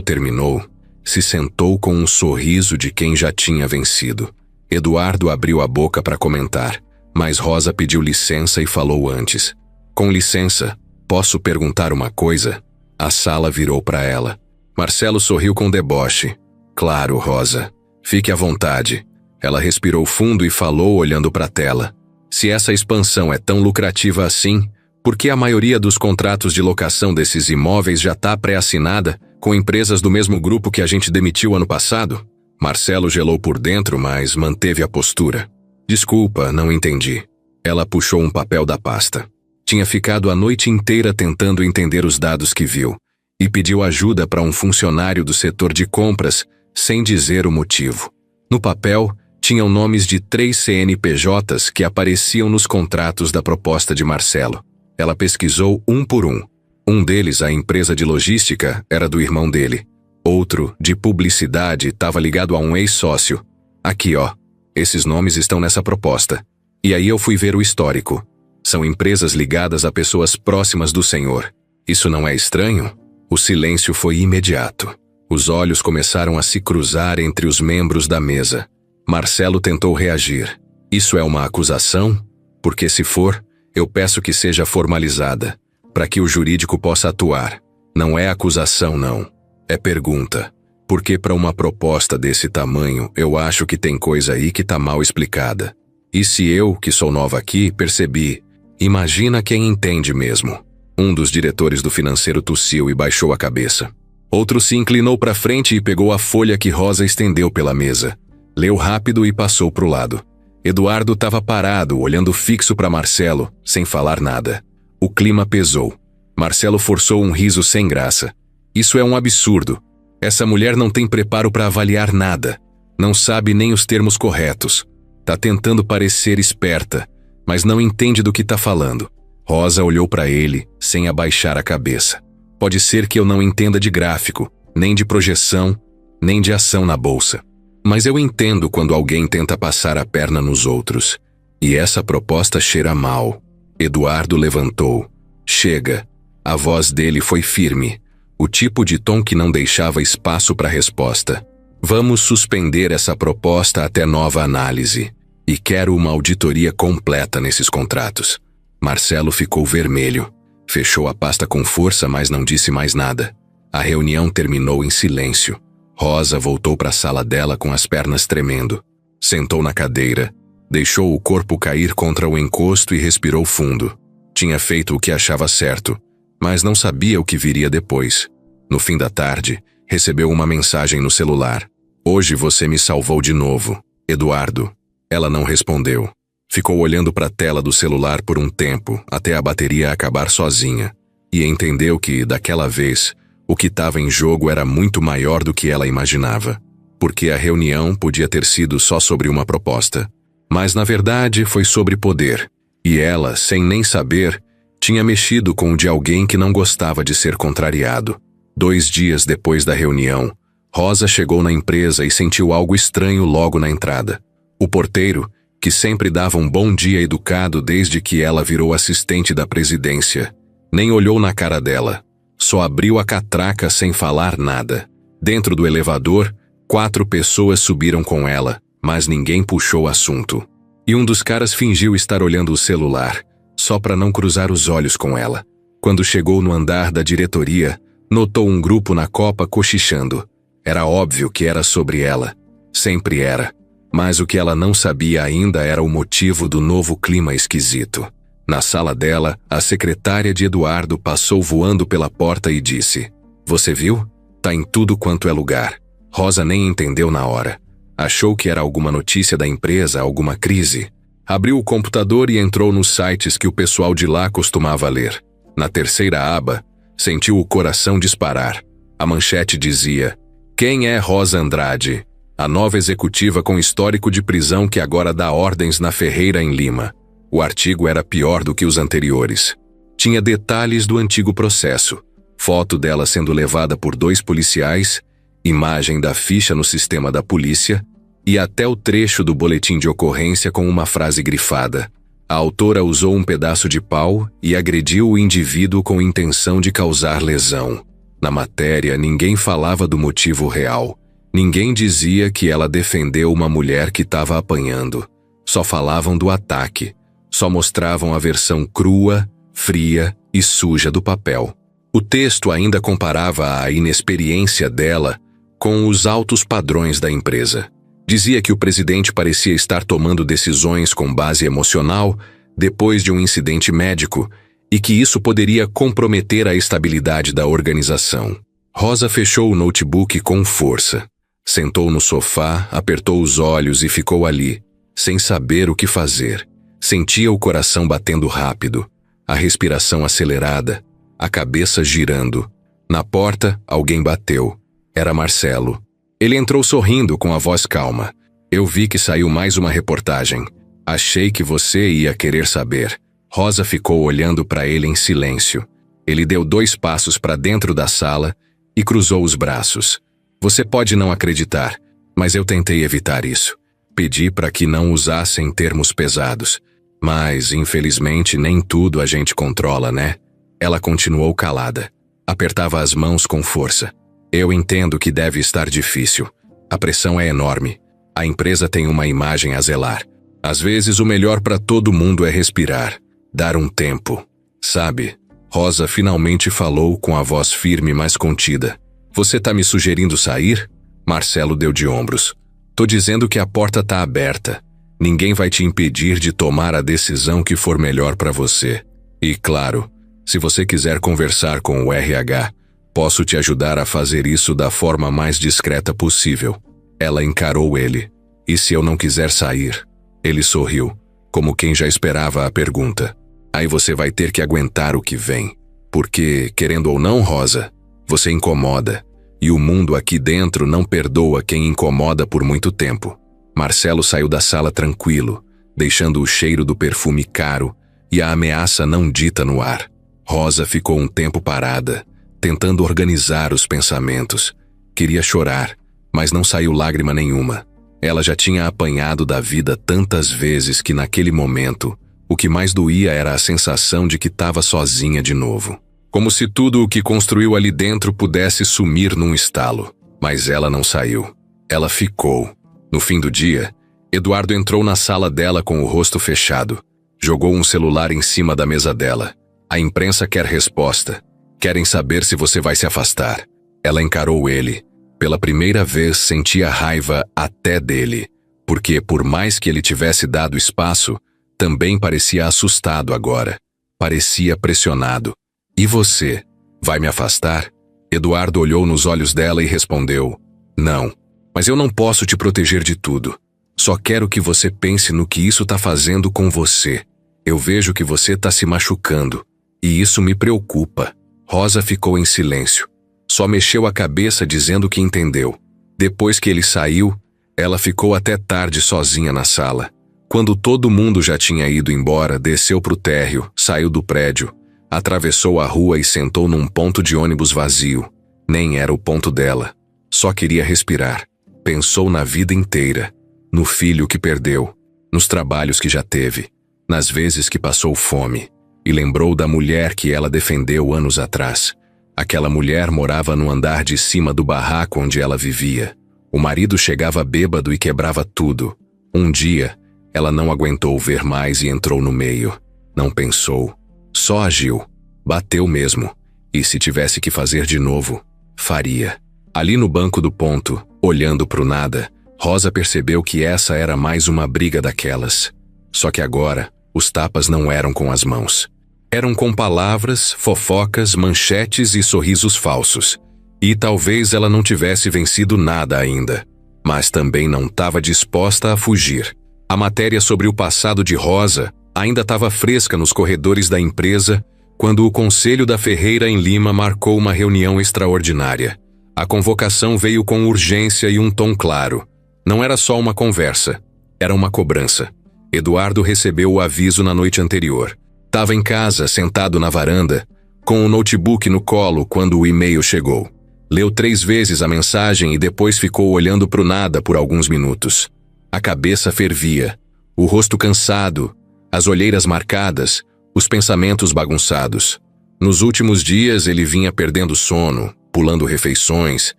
terminou, se sentou com um sorriso de quem já tinha vencido. Eduardo abriu a boca para comentar, mas Rosa pediu licença e falou antes. Com licença, posso perguntar uma coisa? A sala virou para ela. Marcelo sorriu com deboche. Claro, Rosa. Fique à vontade. Ela respirou fundo e falou olhando para a tela. Se essa expansão é tão lucrativa assim, por que a maioria dos contratos de locação desses imóveis já está pré-assinada com empresas do mesmo grupo que a gente demitiu ano passado? Marcelo gelou por dentro, mas manteve a postura. Desculpa, não entendi. Ela puxou um papel da pasta. Tinha ficado a noite inteira tentando entender os dados que viu e pediu ajuda para um funcionário do setor de compras sem dizer o motivo. No papel, tinham nomes de 3 CNPJs que apareciam nos contratos da proposta de Marcelo. Ela pesquisou um por um. Um deles, a empresa de logística, era do irmão dele. Outro, de publicidade, estava ligado a um ex-sócio. Aqui, ó. Esses nomes estão nessa proposta. E aí eu fui ver o histórico. São empresas ligadas a pessoas próximas do senhor. Isso não é estranho? O silêncio foi imediato. Os olhos começaram a se cruzar entre os membros da mesa. Marcelo tentou reagir. Isso é uma acusação? Porque se for, eu peço que seja formalizada, para que o jurídico possa atuar. Não é acusação, não. É pergunta. Porque para uma proposta desse tamanho, eu acho que tem coisa aí que tá mal explicada. E se eu, que sou nova aqui, percebi, imagina quem entende mesmo. Um dos diretores do financeiro tossiu e baixou a cabeça. Outro se inclinou para frente e pegou a folha que Rosa estendeu pela mesa. Leu rápido e passou pro lado. Eduardo estava parado, olhando fixo para Marcelo, sem falar nada. O clima pesou. Marcelo forçou um riso sem graça. Isso é um absurdo. Essa mulher não tem preparo para avaliar nada. Não sabe nem os termos corretos. Tá tentando parecer esperta, mas não entende do que tá falando. Rosa olhou para ele, sem abaixar a cabeça. Pode ser que eu não entenda de gráfico, nem de projeção, nem de ação na bolsa. Mas eu entendo quando alguém tenta passar a perna nos outros. E essa proposta cheira mal. Eduardo levantou. Chega. A voz dele foi firme. O tipo de tom que não deixava espaço para resposta. Vamos suspender essa proposta até nova análise. E quero uma auditoria completa nesses contratos. Marcelo ficou vermelho. Fechou a pasta com força, mas não disse mais nada. A reunião terminou em silêncio. Rosa voltou para a sala dela com as pernas tremendo. Sentou na cadeira, deixou o corpo cair contra o encosto e respirou fundo. Tinha feito o que achava certo, mas não sabia o que viria depois. No fim da tarde, recebeu uma mensagem no celular. Hoje você me salvou de novo, Eduardo. Ela não respondeu. Ficou olhando para a tela do celular por um tempo, até a bateria acabar sozinha, e entendeu que, daquela vez, o que estava em jogo era muito maior do que ela imaginava, porque a reunião podia ter sido só sobre uma proposta. Mas, na verdade, foi sobre poder, e ela, sem nem saber, tinha mexido com o de alguém que não gostava de ser contrariado. 2 dias depois da reunião, Rosa chegou na empresa e sentiu algo estranho logo na entrada. O porteiro, que sempre dava um bom dia educado desde que ela virou assistente da presidência, nem olhou na cara dela. Só abriu a catraca sem falar nada. Dentro do elevador, 4 pessoas subiram com ela, mas ninguém puxou assunto. E um dos caras fingiu estar olhando o celular, só para não cruzar os olhos com ela. Quando chegou no andar da diretoria, notou um grupo na copa cochichando. Era óbvio que era sobre ela. Sempre era. Mas o que ela não sabia ainda era o motivo do novo clima esquisito. Na sala dela, a secretária de Eduardo passou voando pela porta e disse: "Você viu? Tá em tudo quanto é lugar." Rosa nem entendeu na hora. Achou que era alguma notícia da empresa, alguma crise. Abriu o computador e entrou nos sites que o pessoal de lá costumava ler. Na terceira aba, sentiu o coração disparar. A manchete dizia: "Quem é Rosa Andrade? A nova executiva com histórico de prisão que agora dá ordens na Ferreira em Lima." O artigo era pior do que os anteriores. Tinha detalhes do antigo processo, foto dela sendo levada por 2 policiais, imagem da ficha no sistema da polícia e até o trecho do boletim de ocorrência com uma frase grifada. A autora usou um pedaço de pau e agrediu o indivíduo com intenção de causar lesão. Na matéria, ninguém falava do motivo real. Ninguém dizia que ela defendeu uma mulher que estava apanhando. Só falavam do ataque. Só mostravam a versão crua, fria e suja do papel. O texto ainda comparava a inexperiência dela com os altos padrões da empresa. Dizia que o presidente parecia estar tomando decisões com base emocional depois de um incidente médico e que isso poderia comprometer a estabilidade da organização. Rosa fechou o notebook com força. Sentou no sofá, apertou os olhos e ficou ali, sem saber o que fazer. Sentia o coração batendo rápido, a respiração acelerada, a cabeça girando. Na porta, alguém bateu. Era Marcelo. Ele entrou sorrindo com a voz calma. Eu vi que saiu mais uma reportagem. Achei que você ia querer saber. Rosa ficou olhando para ele em silêncio. Ele deu 2 passos para dentro da sala e cruzou os braços. Você pode não acreditar, mas eu tentei evitar isso. Pedi para que não usassem termos pesados. Mas, infelizmente, nem tudo a gente controla, né? Ela continuou calada. Apertava as mãos com força. Eu entendo que deve estar difícil. A pressão é enorme. A empresa tem uma imagem a zelar. Às vezes o melhor para todo mundo é respirar, dar um tempo. Sabe? Rosa finalmente falou com a voz firme, mas contida. Você tá me sugerindo sair? Marcelo deu de ombros. Tô dizendo que a porta tá aberta. Ninguém vai te impedir de tomar a decisão que for melhor para você. E claro, se você quiser conversar com o RH, posso te ajudar a fazer isso da forma mais discreta possível. Ela encarou ele. E se eu não quiser sair? Ele sorriu, como quem já esperava a pergunta. Aí você vai ter que aguentar o que vem. Porque, querendo ou não, Rosa, você incomoda. E o mundo aqui dentro não perdoa quem incomoda por muito tempo. Marcelo saiu da sala tranquilo, deixando o cheiro do perfume caro e a ameaça não dita no ar. Rosa ficou um tempo parada, tentando organizar os pensamentos. Queria chorar, mas não saiu lágrima nenhuma. Ela já tinha apanhado da vida tantas vezes que naquele momento, o que mais doía era a sensação de que estava sozinha de novo. Como se tudo o que construiu ali dentro pudesse sumir num estalo. Mas ela não saiu. Ela ficou. No fim do dia, Eduardo entrou na sala dela com o rosto fechado. Jogou um celular em cima da mesa dela. A imprensa quer resposta. Querem saber se você vai se afastar. Ela encarou ele. Pela primeira vez sentia raiva até dele, porque por mais que ele tivesse dado espaço, também parecia assustado agora. Parecia pressionado. E você? Vai me afastar? Eduardo olhou nos olhos dela e respondeu: Não, mas eu não posso te proteger de tudo. Só quero que você pense no que isso está fazendo com você. Eu vejo que você está se machucando, e isso me preocupa. Rosa ficou em silêncio. Só mexeu a cabeça dizendo que entendeu. Depois que ele saiu, ela ficou até tarde sozinha na sala. Quando todo mundo já tinha ido embora, desceu pro térreo, saiu do prédio, atravessou a rua e sentou num ponto de ônibus vazio. Nem era o ponto dela. Só queria respirar. Pensou na vida inteira, no filho que perdeu, nos trabalhos que já teve, nas vezes que passou fome, e lembrou da mulher que ela defendeu anos atrás. Aquela mulher morava no andar de cima do barraco onde ela vivia. O marido chegava bêbado e quebrava tudo. Um dia, ela não aguentou ver mais e entrou no meio. Não pensou. Só agiu. Bateu mesmo. E se tivesse que fazer de novo, faria. Ali no banco do ponto, olhando pro nada, Rosa percebeu que essa era mais uma briga daquelas. Só que agora, os tapas não eram com as mãos. Eram com palavras, fofocas, manchetes e sorrisos falsos. E talvez ela não tivesse vencido nada ainda. Mas também não estava disposta a fugir. A matéria sobre o passado de Rosa ainda estava fresca nos corredores da empresa quando o Conselho da Ferreira em Lima marcou uma reunião extraordinária. A convocação veio com urgência e um tom claro. Não era só uma conversa, era uma cobrança. Eduardo recebeu o aviso na noite anterior. Estava em casa, sentado na varanda, com o notebook no colo quando o e-mail chegou. Leu 3 vezes a mensagem e depois ficou olhando pro nada por alguns minutos. A cabeça fervia, o rosto cansado, as olheiras marcadas, os pensamentos bagunçados. Nos últimos dias ele vinha perdendo sono, pulando refeições,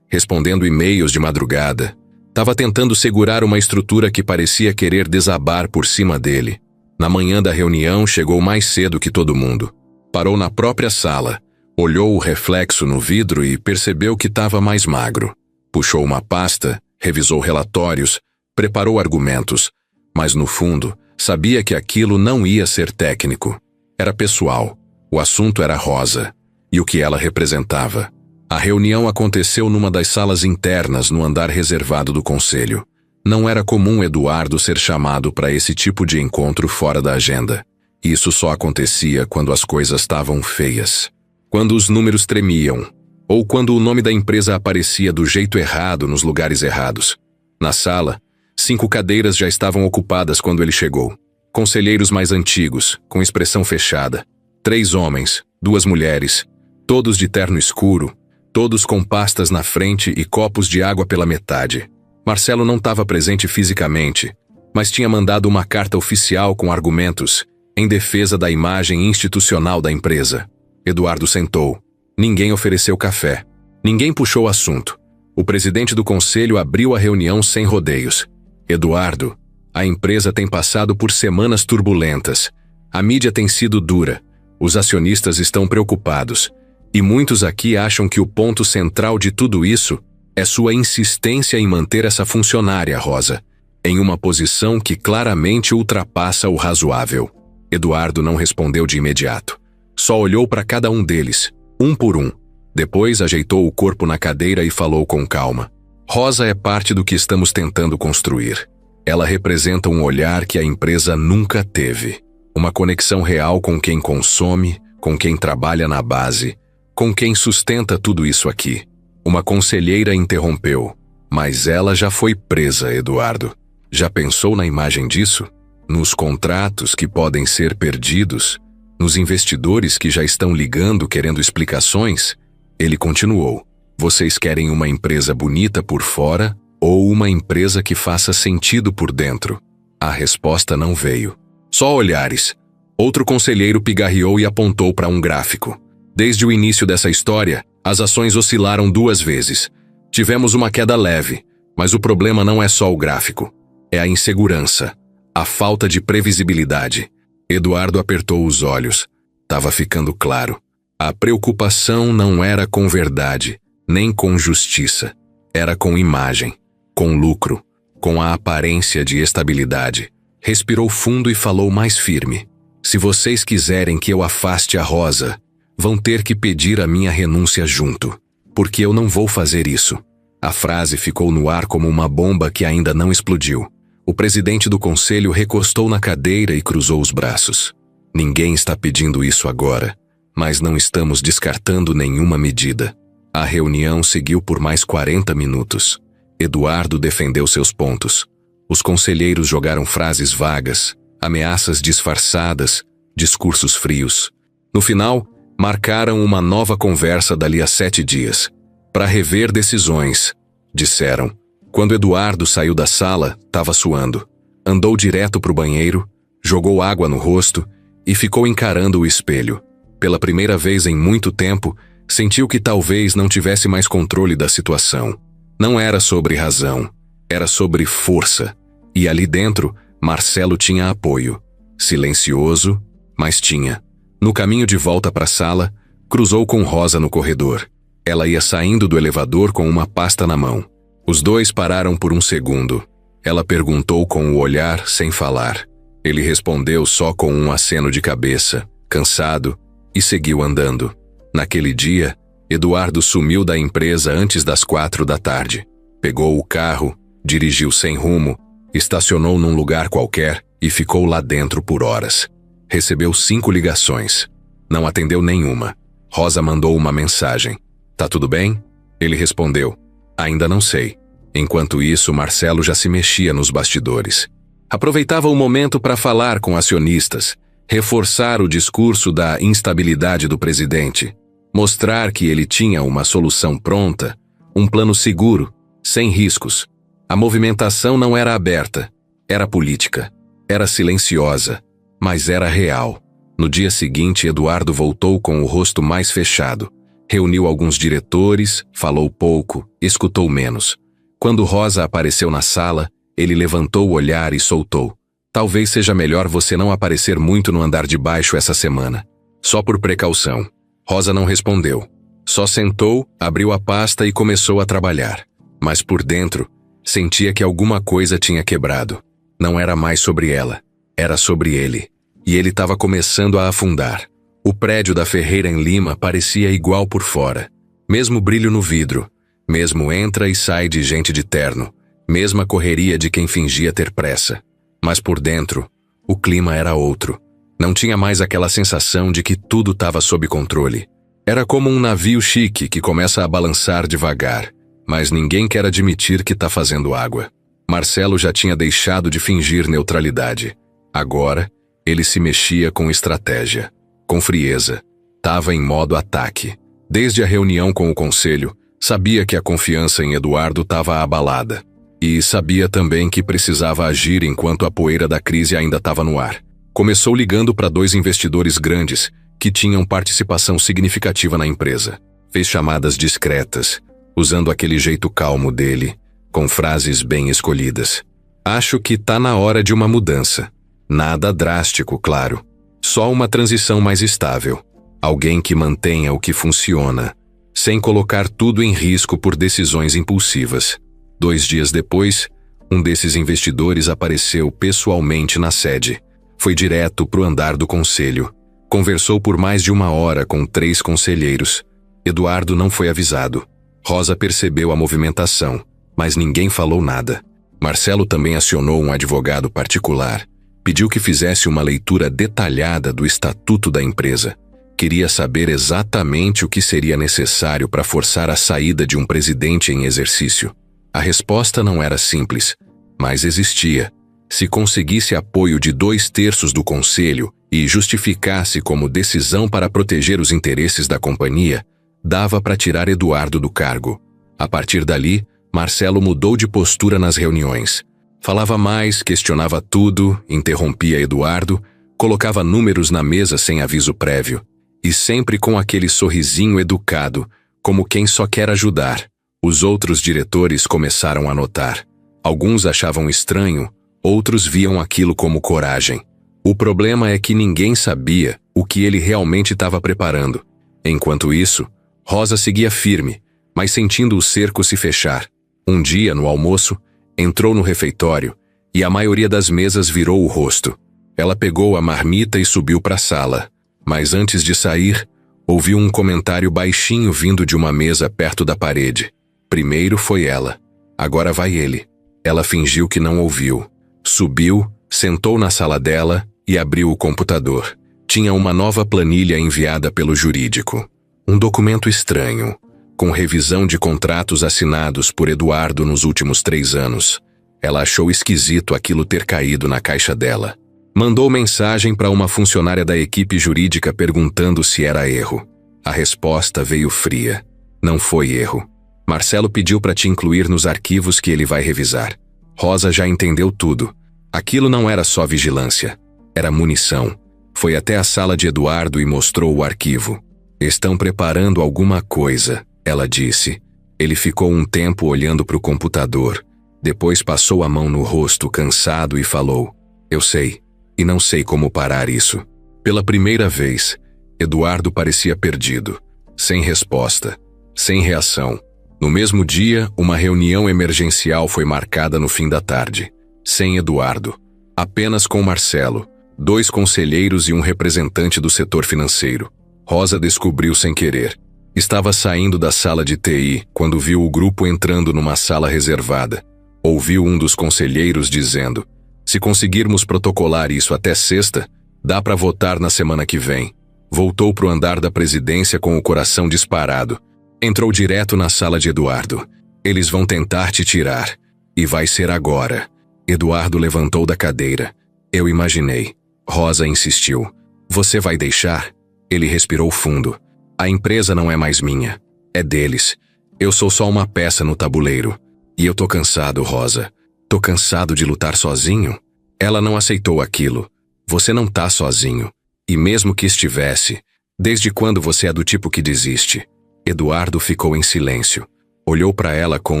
respondendo e-mails de madrugada. Estava tentando segurar uma estrutura que parecia querer desabar por cima dele. Na manhã da reunião, chegou mais cedo que todo mundo. Parou na própria sala, olhou o reflexo no vidro e percebeu que estava mais magro. Puxou uma pasta, revisou relatórios, preparou argumentos, mas no fundo, sabia que aquilo não ia ser técnico. Era pessoal. O assunto era Rosa e o que ela representava. A reunião aconteceu numa das salas internas no andar reservado do conselho. Não era comum Eduardo ser chamado para esse tipo de encontro fora da agenda. Isso só acontecia quando as coisas estavam feias. Quando os números tremiam, ou quando o nome da empresa aparecia do jeito errado nos lugares errados. Na sala, 5 cadeiras já estavam ocupadas quando ele chegou. Conselheiros mais antigos, com expressão fechada. 3 homens, 2 mulheres, todos de terno escuro, todos com pastas na frente e copos de água pela metade. Marcelo não estava presente fisicamente, mas tinha mandado uma carta oficial com argumentos em defesa da imagem institucional da empresa. Eduardo sentou. Ninguém ofereceu café. Ninguém puxou o assunto. O presidente do conselho abriu a reunião sem rodeios. Eduardo, a empresa tem passado por semanas turbulentas. A mídia tem sido dura. Os acionistas estão preocupados. E muitos aqui acham que o ponto central de tudo isso é sua insistência em manter essa funcionária, Rosa, em uma posição que claramente ultrapassa o razoável. Eduardo não respondeu de imediato. Só olhou para cada um deles, um por um. Depois ajeitou o corpo na cadeira e falou com calma. Rosa é parte do que estamos tentando construir. Ela representa um olhar que a empresa nunca teve. Uma conexão real com quem consome, com quem trabalha na base, com quem sustenta tudo isso aqui. Uma conselheira interrompeu. Mas ela já foi presa, Eduardo. Já pensou na imagem disso? Nos contratos que podem ser perdidos? Nos investidores que já estão ligando querendo explicações? Ele continuou. Vocês querem uma empresa bonita por fora ou uma empresa que faça sentido por dentro? A resposta não veio. Só olhares. Outro conselheiro pigarreou e apontou para um gráfico. Desde o início dessa história, as ações oscilaram 2 vezes. Tivemos uma queda leve, mas o problema não é só o gráfico. É a insegurança, a falta de previsibilidade. Eduardo apertou os olhos. Estava ficando claro. A preocupação não era com verdade, nem com justiça. Era com imagem, com lucro, com a aparência de estabilidade. Respirou fundo e falou mais firme. Se vocês quiserem que eu afaste a Rosa, vão ter que pedir a minha renúncia junto, porque eu não vou fazer isso. A frase ficou no ar como uma bomba que ainda não explodiu. O presidente do conselho recostou na cadeira e cruzou os braços. Ninguém está pedindo isso agora, mas não estamos descartando nenhuma medida. A reunião seguiu por mais 40 minutos. Eduardo defendeu seus pontos. Os conselheiros jogaram frases vagas, ameaças disfarçadas, discursos frios. No final, marcaram uma nova conversa dali a 7 dias. Para rever decisões, disseram. Quando Eduardo saiu da sala, estava suando. Andou direto para o banheiro, jogou água no rosto e ficou encarando o espelho. Pela primeira vez em muito tempo, sentiu que talvez não tivesse mais controle da situação. Não era sobre razão, era sobre força. E ali dentro, Marcelo tinha apoio. Silencioso, mas tinha. No caminho de volta para a sala, cruzou com Rosa no corredor. Ela ia saindo do elevador com uma pasta na mão. Os dois pararam por um segundo. Ela perguntou com o olhar, sem falar. Ele respondeu só com um aceno de cabeça, cansado, e seguiu andando. Naquele dia, Eduardo sumiu da empresa antes das 4 da tarde. Pegou o carro, dirigiu sem rumo, estacionou num lugar qualquer e ficou lá dentro por horas. Recebeu 5 ligações. Não atendeu nenhuma. Rosa mandou uma mensagem. Tá tudo bem? Ele respondeu. Ainda não sei. Enquanto isso, Marcelo já se mexia nos bastidores. Aproveitava o momento para falar com acionistas, reforçar o discurso da instabilidade do presidente, mostrar que ele tinha uma solução pronta, um plano seguro, sem riscos. A movimentação não era aberta, era política. Era silenciosa, mas era real. No dia seguinte, Eduardo voltou com o rosto mais fechado. Reuniu alguns diretores, falou pouco, escutou menos. Quando Rosa apareceu na sala, ele levantou o olhar e soltou: "Talvez seja melhor você não aparecer muito no andar de baixo essa semana. Só por precaução." Rosa não respondeu. Só sentou, abriu a pasta e começou a trabalhar. Mas por dentro, sentia que alguma coisa tinha quebrado. Não era mais sobre ela, era sobre ele. E ele estava começando a afundar. O prédio da Ferreira em Lima parecia igual por fora. Mesmo brilho no vidro, mesmo entra e sai de gente de terno, mesma correria de quem fingia ter pressa. Mas por dentro, o clima era outro. Não tinha mais aquela sensação de que tudo estava sob controle. Era como um navio chique que começa a balançar devagar, mas ninguém quer admitir que está fazendo água. Marcelo já tinha deixado de fingir neutralidade. Agora, ele se mexia com estratégia, com frieza. Estava em modo ataque. Desde a reunião com o conselho, sabia que a confiança em Eduardo estava abalada. E sabia também que precisava agir enquanto a poeira da crise ainda estava no ar. Começou ligando para 2 investidores grandes que tinham participação significativa na empresa. Fez chamadas discretas, usando aquele jeito calmo dele, com frases bem escolhidas. "Acho que tá na hora de uma mudança. Nada drástico, claro. Só uma transição mais estável. Alguém que mantenha o que funciona, sem colocar tudo em risco por decisões impulsivas." 2 dias depois, um desses investidores apareceu pessoalmente na sede. Foi direto pro andar do conselho. Conversou por mais de 1 hora com 3 conselheiros. Eduardo não foi avisado. Rosa percebeu a movimentação, mas ninguém falou nada. Marcelo também acionou um advogado particular. Pediu que fizesse uma leitura detalhada do estatuto da empresa. Queria saber exatamente o que seria necessário para forçar a saída de um presidente em exercício. A resposta não era simples, mas existia. Se conseguisse apoio de 2/3 do conselho e justificasse como decisão para proteger os interesses da companhia, dava para tirar Eduardo do cargo. A partir dali, Marcelo mudou de postura nas reuniões. Falava mais, questionava tudo, interrompia Eduardo, colocava números na mesa sem aviso prévio. E sempre com aquele sorrisinho educado, como quem só quer ajudar. Os outros diretores começaram a notar. Alguns achavam estranho, outros viam aquilo como coragem. O problema é que ninguém sabia o que ele realmente estava preparando. Enquanto isso, Rosa seguia firme, mas sentindo o cerco se fechar. Um dia, no almoço, entrou no refeitório e a maioria das mesas virou o rosto. Ela pegou a marmita e subiu para a sala, mas antes de sair, ouviu um comentário baixinho vindo de uma mesa perto da parede. Primeiro foi ela, agora vai ele. Ela fingiu que não ouviu. Subiu, sentou na sala dela e abriu o computador. Tinha uma nova planilha enviada pelo jurídico. Um documento estranho, com revisão de contratos assinados por Eduardo nos últimos 3 anos. Ela achou esquisito aquilo ter caído na caixa dela. Mandou mensagem para uma funcionária da equipe jurídica perguntando se era erro. A resposta veio fria. Não foi erro. Marcelo pediu para te incluir nos arquivos que ele vai revisar. Rosa já entendeu tudo. Aquilo não era só vigilância. Era munição. Foi até a sala de Eduardo e mostrou o arquivo. "Estão preparando alguma coisa", ela disse. Ele ficou um tempo olhando para o computador. Depois passou a mão no rosto cansado e falou: "Eu sei, e não sei como parar isso." Pela primeira vez, Eduardo parecia perdido. Sem resposta, sem reação. No mesmo dia, uma reunião emergencial foi marcada no fim da tarde. Sem Eduardo. Apenas com Marcelo, 2 conselheiros e um representante do setor financeiro. Rosa descobriu sem querer. Estava saindo da sala de TI quando viu o grupo entrando numa sala reservada. Ouviu um dos conselheiros dizendo: "Se conseguirmos protocolar isso até sexta, dá para votar na semana que vem." Voltou para o andar da presidência com o coração disparado. Entrou direto na sala de Eduardo. "Eles vão tentar te tirar. E vai ser agora." Eduardo levantou da cadeira. "Eu imaginei." Rosa insistiu. "Você vai deixar?" Ele respirou fundo. "A empresa não é mais minha. É deles. Eu sou só uma peça no tabuleiro." E eu tô cansado, Rosa. Tô cansado de lutar sozinho. Ela não aceitou aquilo. Você não tá sozinho. E mesmo que estivesse, desde quando você é do tipo que desiste? Eduardo ficou em silêncio. Olhou para ela com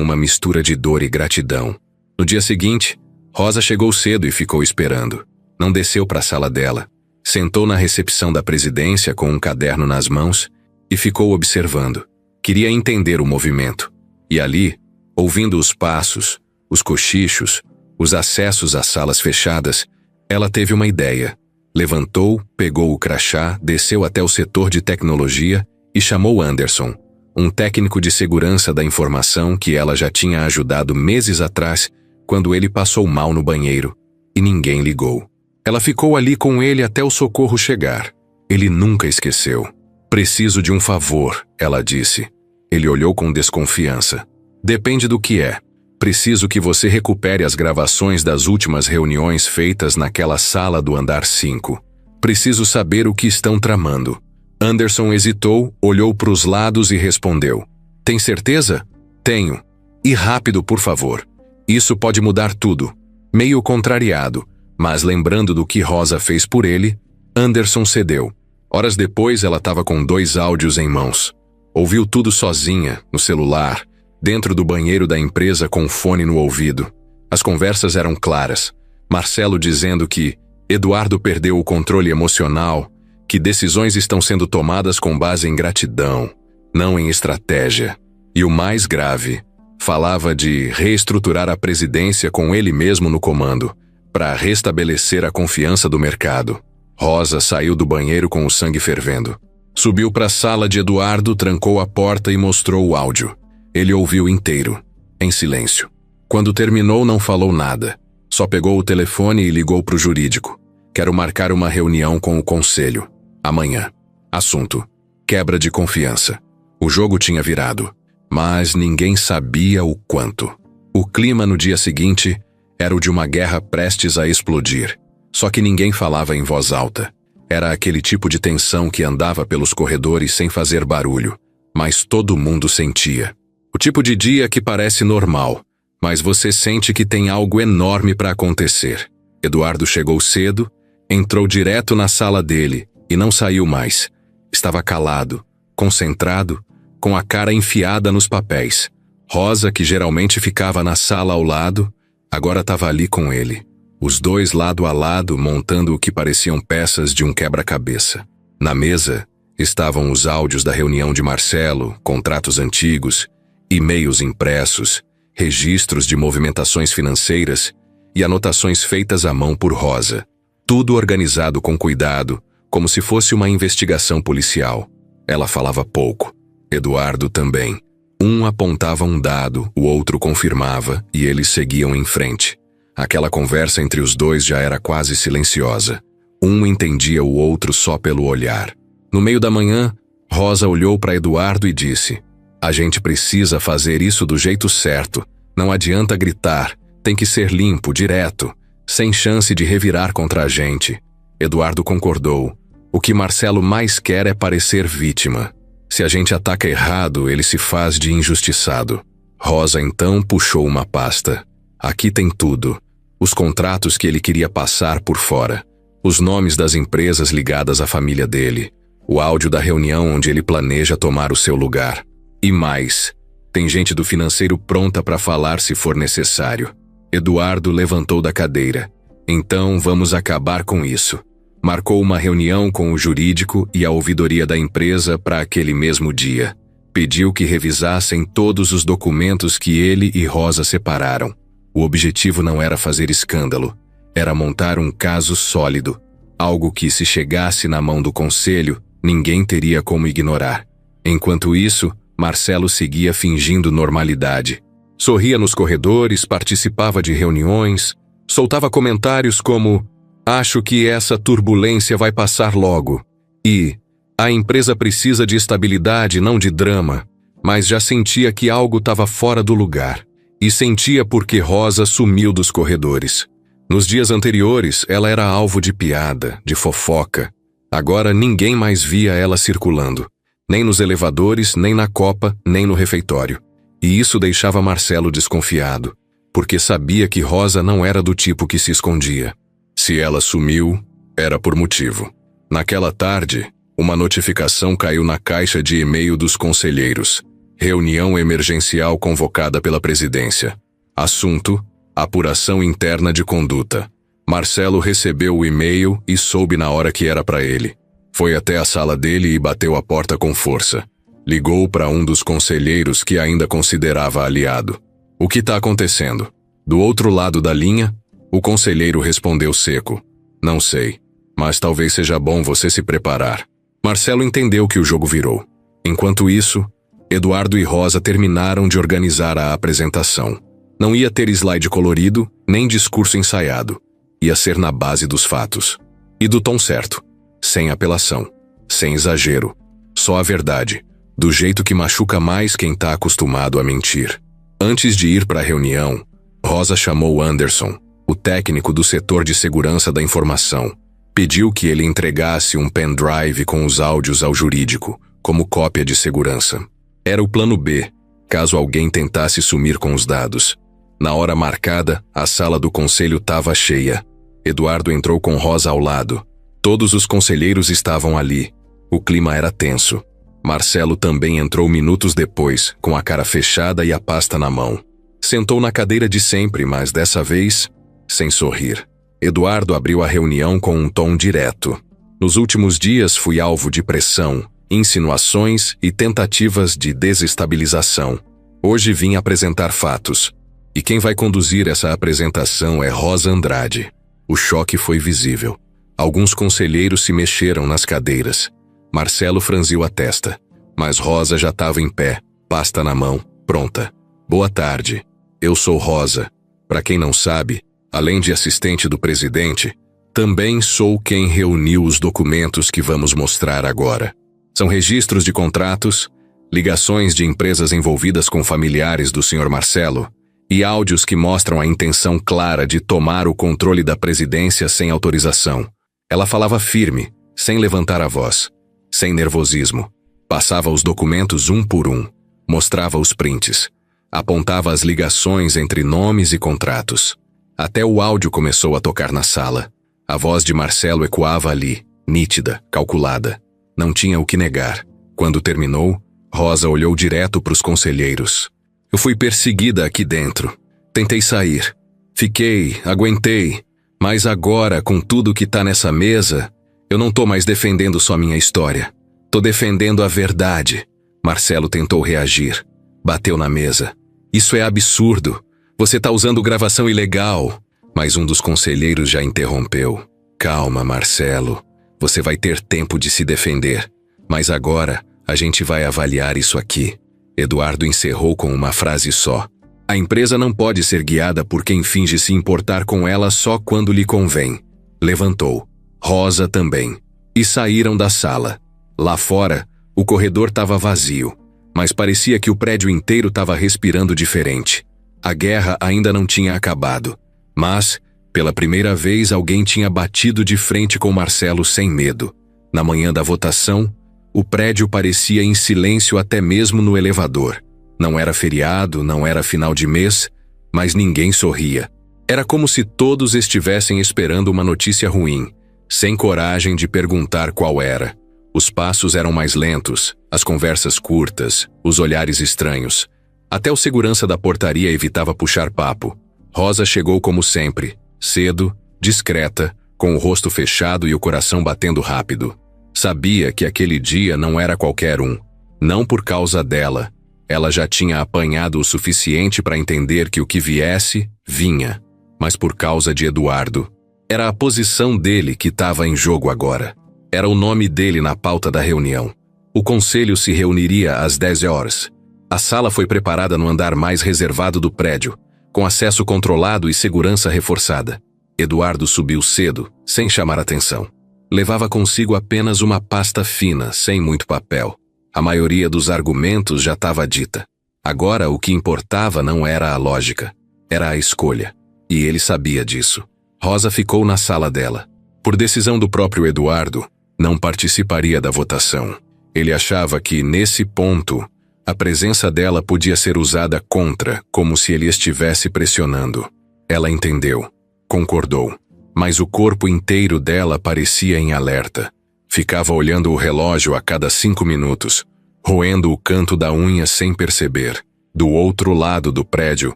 uma mistura de dor e gratidão. No dia seguinte, Rosa chegou cedo e ficou esperando. Não desceu para a sala dela. Sentou na recepção da presidência com um caderno nas mãos e ficou observando. Queria entender o movimento. E ali, ouvindo os passos, os cochichos, os acessos às salas fechadas, ela teve uma ideia. Levantou, pegou o crachá, desceu até o setor de tecnologia e chamou Anderson, um técnico de segurança da informação que ela já tinha ajudado meses atrás quando ele passou mal no banheiro, e ninguém ligou. Ela ficou ali com ele até o socorro chegar. Ele nunca esqueceu. Preciso de um favor, ela disse. Ele olhou com desconfiança. Depende do que é. Preciso que você recupere as gravações das últimas reuniões feitas naquela sala do andar 5. Preciso saber o que estão tramando. Anderson hesitou, olhou para os lados e respondeu. Tem certeza? Tenho. E rápido, por favor. Isso pode mudar tudo. Meio contrariado, mas lembrando do que Rosa fez por ele, Anderson cedeu. Horas depois, ela estava com 2 áudios em mãos. Ouviu tudo sozinha, no celular, dentro do banheiro da empresa com um fone no ouvido. As conversas eram claras. Marcelo dizendo que Eduardo perdeu o controle emocional, que decisões estão sendo tomadas com base em gratidão, não em estratégia. E o mais grave, falava de reestruturar a presidência com ele mesmo no comando, para restabelecer a confiança do mercado. Rosa saiu do banheiro com o sangue fervendo. Subiu para a sala de Eduardo, trancou a porta e mostrou o áudio. Ele ouviu inteiro, em silêncio. Quando terminou, não falou nada. Só pegou o telefone e ligou para o jurídico. Quero marcar uma reunião com o conselho. Amanhã. Assunto: quebra de confiança. O jogo tinha virado, mas ninguém sabia o quanto. O clima no dia seguinte era o de uma guerra prestes a explodir. Só que ninguém falava em voz alta. Era aquele tipo de tensão que andava pelos corredores sem fazer barulho, mas todo mundo sentia. O tipo de dia que parece normal, mas você sente que tem algo enorme para acontecer. Eduardo chegou cedo, entrou direto na sala dele e não saiu mais. Estava calado, concentrado, com a cara enfiada nos papéis. Rosa, que geralmente ficava na sala ao lado, agora estava ali com ele. Os dois lado a lado montando o que pareciam peças de um quebra-cabeça. Na mesa estavam os áudios da reunião de Marcelo, contratos antigos, e-mails impressos, registros de movimentações financeiras e anotações feitas à mão por Rosa. Tudo organizado com cuidado, como se fosse uma investigação policial. Ela falava pouco. Eduardo também. Um apontava um dado, o outro confirmava, e eles seguiam em frente. Aquela conversa entre os dois já era quase silenciosa. Um entendia o outro só pelo olhar. No meio da manhã, Rosa olhou para Eduardo e disse: a gente precisa fazer isso do jeito certo. Não adianta gritar. Tem que ser limpo, direto, sem chance de revirar contra a gente. Eduardo concordou. O que Marcelo mais quer é parecer vítima. Se a gente ataca errado, ele se faz de injustiçado. Rosa então puxou uma pasta. Aqui tem tudo. Os contratos que ele queria passar por fora. Os nomes das empresas ligadas à família dele. O áudio da reunião onde ele planeja tomar o seu lugar. E mais, tem gente do financeiro pronta para falar se for necessário. Eduardo levantou da cadeira. Então vamos acabar com isso. Marcou uma reunião com o jurídico e a ouvidoria da empresa para aquele mesmo dia. Pediu que revisassem todos os documentos que ele e Rosa separaram. O objetivo não era fazer escândalo, era montar um caso sólido, algo que, se chegasse na mão do conselho, ninguém teria como ignorar. Enquanto isso, Marcelo seguia fingindo normalidade. Sorria nos corredores, participava de reuniões, soltava comentários como: acho que essa turbulência vai passar logo. E a empresa precisa de estabilidade, não de drama. Mas já sentia que algo estava fora do lugar. E sentia porque Rosa sumiu dos corredores. Nos dias anteriores, ela era alvo de piada, de fofoca. Agora ninguém mais via ela circulando. Nem nos elevadores, nem na copa, nem no refeitório. E isso deixava Marcelo desconfiado, porque sabia que Rosa não era do tipo que se escondia. Se ela sumiu, era por motivo. Naquela tarde, uma notificação caiu na caixa de e-mail dos conselheiros. Reunião emergencial convocada pela presidência. Assunto: apuração interna de conduta. Marcelo recebeu o e-mail e soube na hora que era para ele. Foi até a sala dele e bateu a porta com força. Ligou para um dos conselheiros que ainda considerava aliado. O que está acontecendo? Do outro lado da linha, o conselheiro respondeu seco. Não sei, mas talvez seja bom você se preparar. Marcelo entendeu que o jogo virou. Enquanto isso, Eduardo e Rosa terminaram de organizar a apresentação. Não ia ter slide colorido, nem discurso ensaiado. Ia ser na base dos fatos. E do tom certo. Sem apelação. Sem exagero. Só a verdade. Do jeito que machuca mais quem tá acostumado a mentir. Antes de ir para a reunião, Rosa chamou Anderson, o técnico do setor de segurança da informação. Pediu que ele entregasse um pendrive com os áudios ao jurídico, como cópia de segurança. Era o plano B, caso alguém tentasse sumir com os dados. Na hora marcada, a sala do conselho estava cheia. Eduardo entrou com Rosa ao lado. Todos os conselheiros estavam ali. O clima era tenso. Marcelo também entrou minutos depois, com a cara fechada e a pasta na mão. Sentou na cadeira de sempre, mas dessa vez, sem sorrir. Eduardo abriu a reunião com um tom direto. Nos últimos dias fui alvo de pressão, insinuações e tentativas de desestabilização. Hoje vim apresentar fatos. E quem vai conduzir essa apresentação é Rosa Andrade. O choque foi visível. Alguns conselheiros se mexeram nas cadeiras. Marcelo franziu a testa, mas Rosa já estava em pé, pasta na mão, pronta. Boa tarde, eu sou Rosa. Para quem não sabe, além de assistente do presidente, também sou quem reuniu os documentos que vamos mostrar agora. São registros de contratos, ligações de empresas envolvidas com familiares do Sr. Marcelo e áudios que mostram a intenção clara de tomar o controle da presidência sem autorização. Ela falava firme, sem levantar a voz. Sem nervosismo. Passava os documentos um por um. Mostrava os prints. Apontava as ligações entre nomes e contratos. Até o áudio começou a tocar na sala. A voz de Marcelo ecoava ali, nítida, calculada. Não tinha o que negar. Quando terminou, Rosa olhou direto para os conselheiros. Eu fui perseguida aqui dentro. Tentei sair. Fiquei, aguentei. Mas agora, com tudo que tá nessa mesa, eu não tô mais defendendo só minha história. Tô defendendo a verdade. Marcelo tentou reagir. Bateu na mesa. Isso é absurdo. Você tá usando gravação ilegal. Mas um dos conselheiros já interrompeu. Calma, Marcelo. Você vai ter tempo de se defender. Mas agora, a gente vai avaliar isso aqui. Eduardo encerrou com uma frase só. A empresa não pode ser guiada por quem finge se importar com ela só quando lhe convém. Levantou. Rosa também. E saíram da sala. Lá fora, o corredor estava vazio, mas parecia que o prédio inteiro estava respirando diferente. A guerra ainda não tinha acabado, mas, pela primeira vez, alguém tinha batido de frente com Marcelo sem medo. Na manhã da votação, o prédio parecia em silêncio até mesmo no elevador. Não era feriado, não era final de mês, mas ninguém sorria. Era como se todos estivessem esperando uma notícia ruim, sem coragem de perguntar qual era. Os passos eram mais lentos, as conversas curtas, os olhares estranhos. Até o segurança da portaria evitava puxar papo. Rosa chegou como sempre, cedo, discreta, com o rosto fechado e o coração batendo rápido. Sabia que aquele dia não era qualquer um. Não por causa dela. Ela já tinha apanhado o suficiente para entender que o que viesse, vinha. Mas por causa de Eduardo. Era a posição dele que estava em jogo agora. Era o nome dele na pauta da reunião. O conselho se reuniria às 10 horas. A sala foi preparada no andar mais reservado do prédio, com acesso controlado e segurança reforçada. Eduardo subiu cedo, sem chamar atenção. Levava consigo apenas uma pasta fina, sem muito papel. A maioria dos argumentos já estava dita. Agora o que importava não era a lógica, era a escolha. E ele sabia disso. Rosa ficou na sala dela. Por decisão do próprio Eduardo, não participaria da votação. Ele achava que, nesse ponto, A presença dela podia ser usada contra, como se ele estivesse pressionando. Ela entendeu. Concordou. Mas o corpo inteiro dela parecia em alerta. Ficava olhando o relógio a cada 5 minutos, roendo o canto da unha sem perceber. Do outro lado do prédio,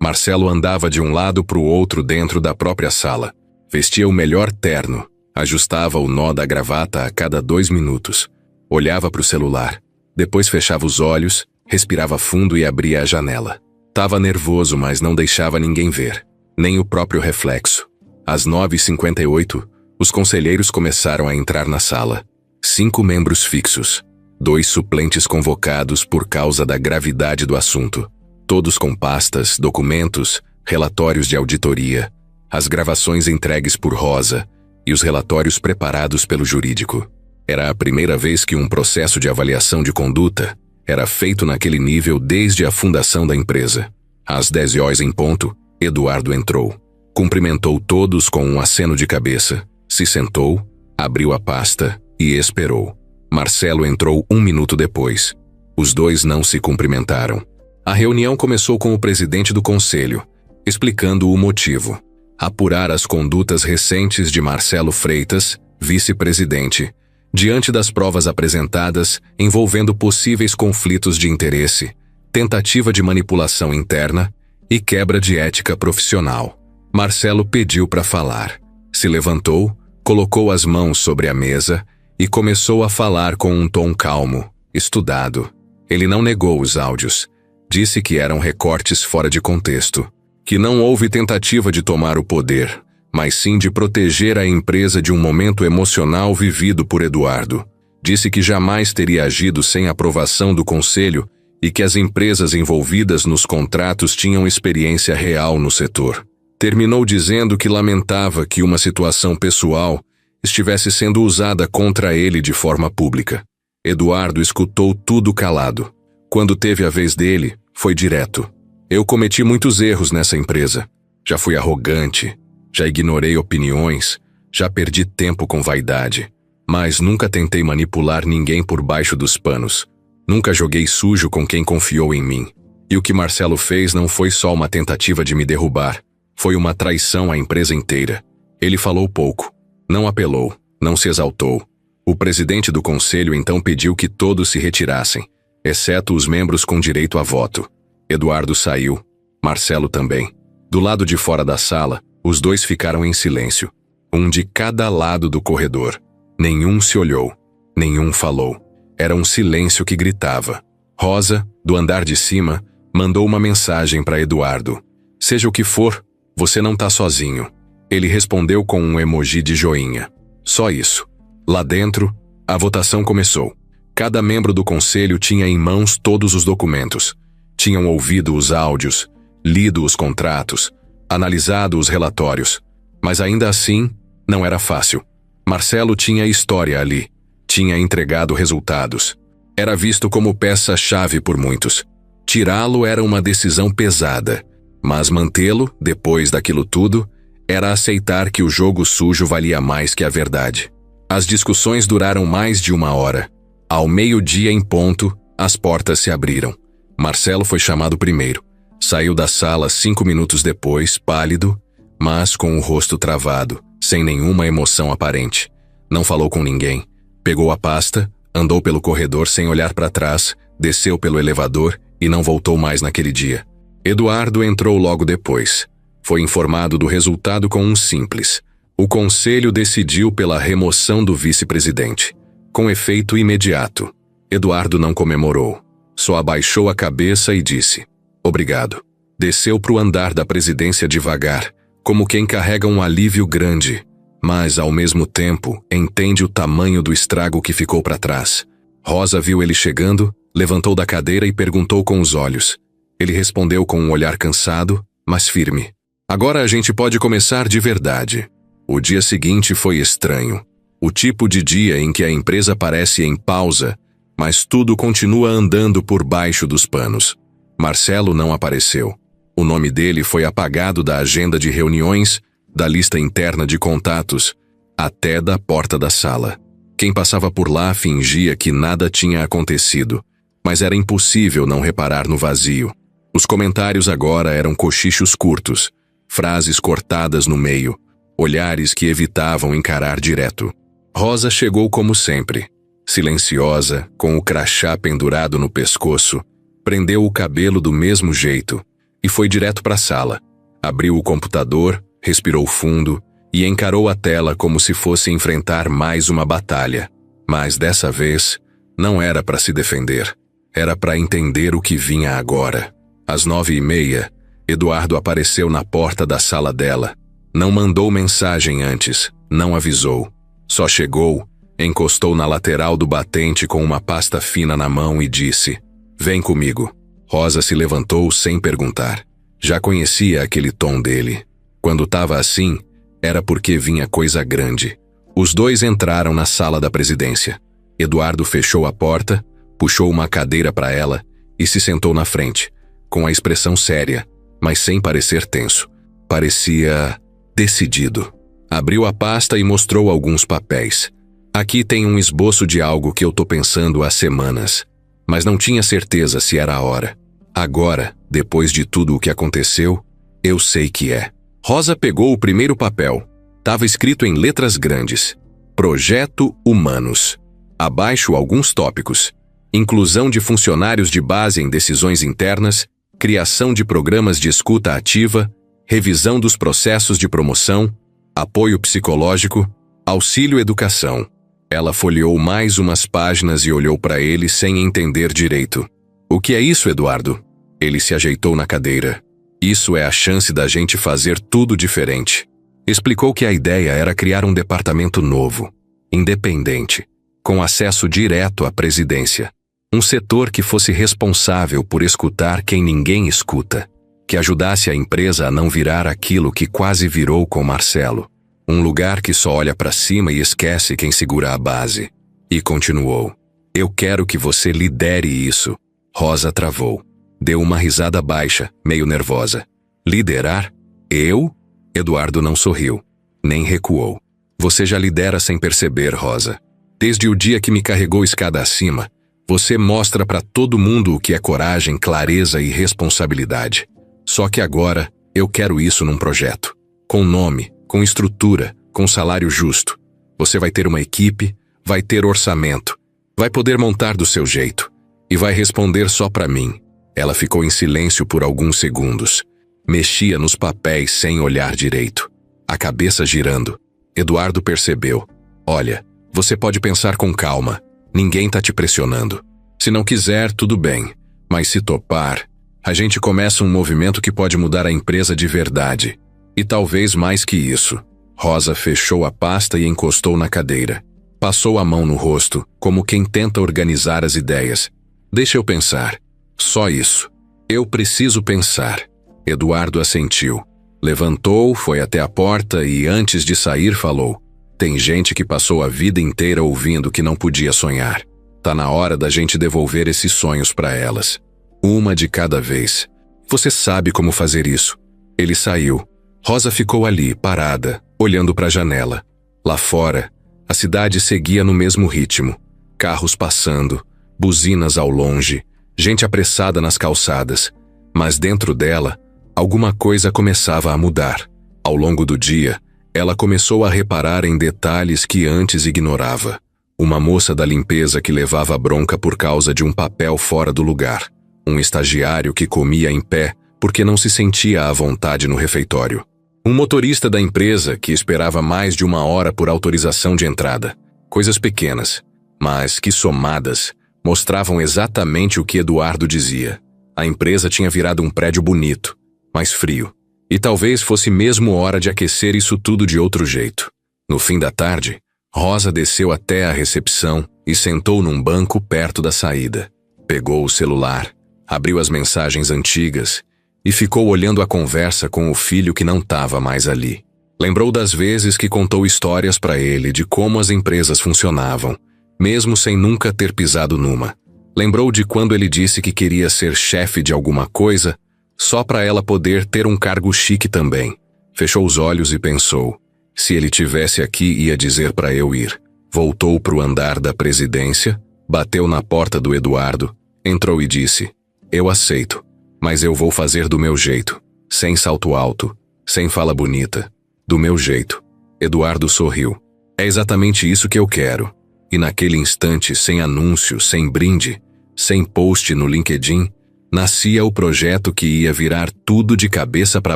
Marcelo andava de um lado para o outro dentro da própria sala. Vestia o melhor terno, ajustava o nó da gravata a cada 2 minutos. Olhava para o celular. Depois fechava os olhos, respirava fundo e abria a janela. Tava nervoso, mas não deixava ninguém ver, nem o próprio reflexo. Às 9h58, os conselheiros começaram a entrar na sala. 5 membros fixos, 2 suplentes convocados por causa da gravidade do assunto. Todos com pastas, documentos, relatórios de auditoria, as gravações entregues por Rosa e os relatórios preparados pelo jurídico. Era a primeira vez que um processo de avaliação de conduta era feito naquele nível desde a fundação da empresa. Às 10h em ponto, Eduardo entrou. Cumprimentou todos com um aceno de cabeça, se sentou, abriu a pasta e esperou. Marcelo entrou 1 minuto depois. Os dois não se cumprimentaram. A reunião começou com o presidente do conselho, explicando o motivo. Apurar as condutas recentes de Marcelo Freitas, vice-presidente, diante das provas apresentadas envolvendo possíveis conflitos de interesse, tentativa de manipulação interna e quebra de ética profissional. Marcelo pediu para falar. Se levantou, colocou as mãos sobre a mesa e começou a falar com um tom calmo, estudado. Ele não negou os áudios. Disse que eram recortes fora de contexto, que não houve tentativa de tomar o poder, mas sim de proteger a empresa de um momento emocional vivido por Eduardo. Disse que jamais teria agido sem aprovação do conselho e que as empresas envolvidas nos contratos tinham experiência real no setor. Terminou dizendo que lamentava que uma situação pessoal estivesse sendo usada contra ele de forma pública. Eduardo escutou tudo calado. Quando teve a vez dele, foi direto. Eu cometi muitos erros nessa empresa. Já fui arrogante, já ignorei opiniões, já perdi tempo com vaidade. Mas nunca tentei manipular ninguém por baixo dos panos. Nunca joguei sujo com quem confiou em mim. E o que Marcelo fez não foi só uma tentativa de me derrubar. Foi uma traição à empresa inteira. Ele falou pouco, não apelou, não se exaltou. O presidente do conselho então pediu que todos se retirassem, exceto os membros com direito a voto. Eduardo saiu, Marcelo também. Do lado de fora da sala, os dois ficaram em silêncio, um de cada lado do corredor. Nenhum se olhou, nenhum falou. Era um silêncio que gritava. Rosa, do andar de cima, mandou uma mensagem para Eduardo. Seja o que for, você não tá sozinho. Ele respondeu com um emoji de joinha. Só isso. Lá dentro, a votação começou. Cada membro do conselho tinha em mãos todos os documentos. Tinham ouvido os áudios, lido os contratos, analisado os relatórios. Mas ainda assim, não era fácil. Marcelo tinha história ali. Tinha entregado resultados. Era visto como peça-chave por muitos. Tirá-lo era uma decisão pesada. Mas mantê-lo, depois daquilo tudo, era aceitar que o jogo sujo valia mais que a verdade. As discussões duraram mais de 1 hora. Ao 12h em ponto, as portas se abriram. Marcelo foi chamado primeiro. Saiu da sala 5 minutos depois, pálido, mas com o rosto travado, sem nenhuma emoção aparente. Não falou com ninguém. Pegou a pasta, andou pelo corredor sem olhar para trás, desceu pelo elevador e não voltou mais naquele dia. Eduardo entrou logo depois. Foi informado do resultado com um simples. O conselho decidiu pela remoção do vice-presidente, com efeito imediato. Eduardo não comemorou. Só abaixou a cabeça e disse: obrigado. Desceu para o andar da presidência devagar, como quem carrega um alívio grande, mas, ao mesmo tempo, entende o tamanho do estrago que ficou para trás. Rosa viu ele chegando, levantou da cadeira e perguntou com os olhos. Ele respondeu com um olhar cansado, mas firme. Agora a gente pode começar de verdade. O dia seguinte foi estranho. O tipo de dia em que a empresa parece em pausa, mas tudo continua andando por baixo dos panos. Marcelo não apareceu. O nome dele foi apagado da agenda de reuniões, da lista interna de contatos, até da porta da sala. Quem passava por lá fingia que nada tinha acontecido, mas era impossível não reparar no vazio. Os comentários agora eram cochichos curtos, frases cortadas no meio, olhares que evitavam encarar direto. Rosa chegou como sempre, silenciosa, com o crachá pendurado no pescoço, prendeu o cabelo do mesmo jeito e foi direto para a sala. Abriu o computador, respirou fundo e encarou a tela como se fosse enfrentar mais uma batalha. Mas dessa vez, não era para se defender. Era para entender o que vinha agora. Às 9h30, Eduardo apareceu na porta da sala dela. Não mandou mensagem antes, não avisou. Só chegou, encostou na lateral do batente com uma pasta fina na mão e disse: "Vem comigo." Rosa se levantou sem perguntar. Já conhecia aquele tom dele. Quando estava assim, era porque vinha coisa grande. Os dois entraram na sala da presidência. Eduardo fechou a porta, puxou uma cadeira para ela e se sentou na frente, com a expressão séria, mas sem parecer tenso. Parecia decidido. Abriu a pasta e mostrou alguns papéis. "Aqui tem um esboço de algo que eu tô pensando há semanas, mas não tinha certeza se era a hora. Agora, depois de tudo o que aconteceu, eu sei que é." Rosa pegou o primeiro papel. Estava escrito em letras grandes: Projeto Humanos. Abaixo alguns tópicos: inclusão de funcionários de base em decisões internas, criação de programas de escuta ativa, revisão dos processos de promoção, apoio psicológico, auxílio educação. Ela folheou mais umas páginas e olhou para ele sem entender direito. "O que é isso, Eduardo?" Ele se ajeitou na cadeira. "Isso é a chance da gente fazer tudo diferente." Explicou que a ideia era criar um departamento novo, independente, com acesso direto à presidência. Um setor que fosse responsável por escutar quem ninguém escuta, que ajudasse a empresa a não virar aquilo que quase virou com Marcelo. Um lugar que só olha para cima e esquece quem segura a base. E continuou: "Eu quero que você lidere isso." Rosa travou. Deu uma risada baixa, meio nervosa. "Liderar? Eu?" Eduardo não sorriu, nem recuou. "Você já lidera sem perceber, Rosa. Desde o dia que me carregou escada acima, você mostra para todo mundo o que é coragem, clareza e responsabilidade. Só que agora, eu quero isso num projeto. Com nome, com estrutura, com salário justo. Você vai ter uma equipe, vai ter orçamento, vai poder montar do seu jeito. E vai responder só para mim." Ela ficou em silêncio por alguns segundos. Mexia nos papéis sem olhar direito, a cabeça girando. Eduardo percebeu: "Olha, você pode pensar com calma. Ninguém tá te pressionando. Se não quiser, tudo bem. Mas se topar, a gente começa um movimento que pode mudar a empresa de verdade. E talvez mais que isso." Rosa fechou a pasta e encostou na cadeira. Passou a mão no rosto, como quem tenta organizar as ideias. "Deixa eu pensar. Só isso. Eu preciso pensar." Eduardo assentiu. Levantou, foi até a porta e, antes de sair, falou: "Tem gente que passou a vida inteira ouvindo que não podia sonhar. Tá na hora da gente devolver esses sonhos para elas. Uma de cada vez. Você sabe como fazer isso." Ele saiu. Rosa ficou ali, parada, olhando para a janela. Lá fora, a cidade seguia no mesmo ritmo. Carros passando, buzinas ao longe, gente apressada nas calçadas. Mas dentro dela, alguma coisa começava a mudar. Ao longo do dia, ela começou a reparar em detalhes que antes ignorava. Uma moça da limpeza que levava bronca por causa de um papel fora do lugar. Um estagiário que comia em pé porque não se sentia à vontade no refeitório. Um motorista da empresa que esperava mais de 1 hora por autorização de entrada. Coisas pequenas, mas que somadas, mostravam exatamente o que Eduardo dizia. A empresa tinha virado um prédio bonito, mais frio. E talvez fosse mesmo hora de aquecer isso tudo de outro jeito. No fim da tarde, Rosa desceu até a recepção e sentou num banco perto da saída. Pegou o celular, abriu as mensagens antigas e ficou olhando a conversa com o filho que não estava mais ali. Lembrou das vezes que contou histórias para ele de como as empresas funcionavam, mesmo sem nunca ter pisado numa. Lembrou de quando ele disse que queria ser chefe de alguma coisa, só para ela poder ter um cargo chique também. Fechou os olhos e pensou: se ele tivesse aqui, ia dizer para eu ir. Voltou pro andar da presidência, bateu na porta do Eduardo, Entrou e disse: eu aceito, mas eu vou fazer do meu jeito, sem salto alto, sem fala bonita, do meu jeito. Eduardo sorriu. É exatamente isso que eu quero. E naquele instante, sem anúncio, sem brinde, sem post no LinkedIn, nascia o projeto que ia virar tudo de cabeça para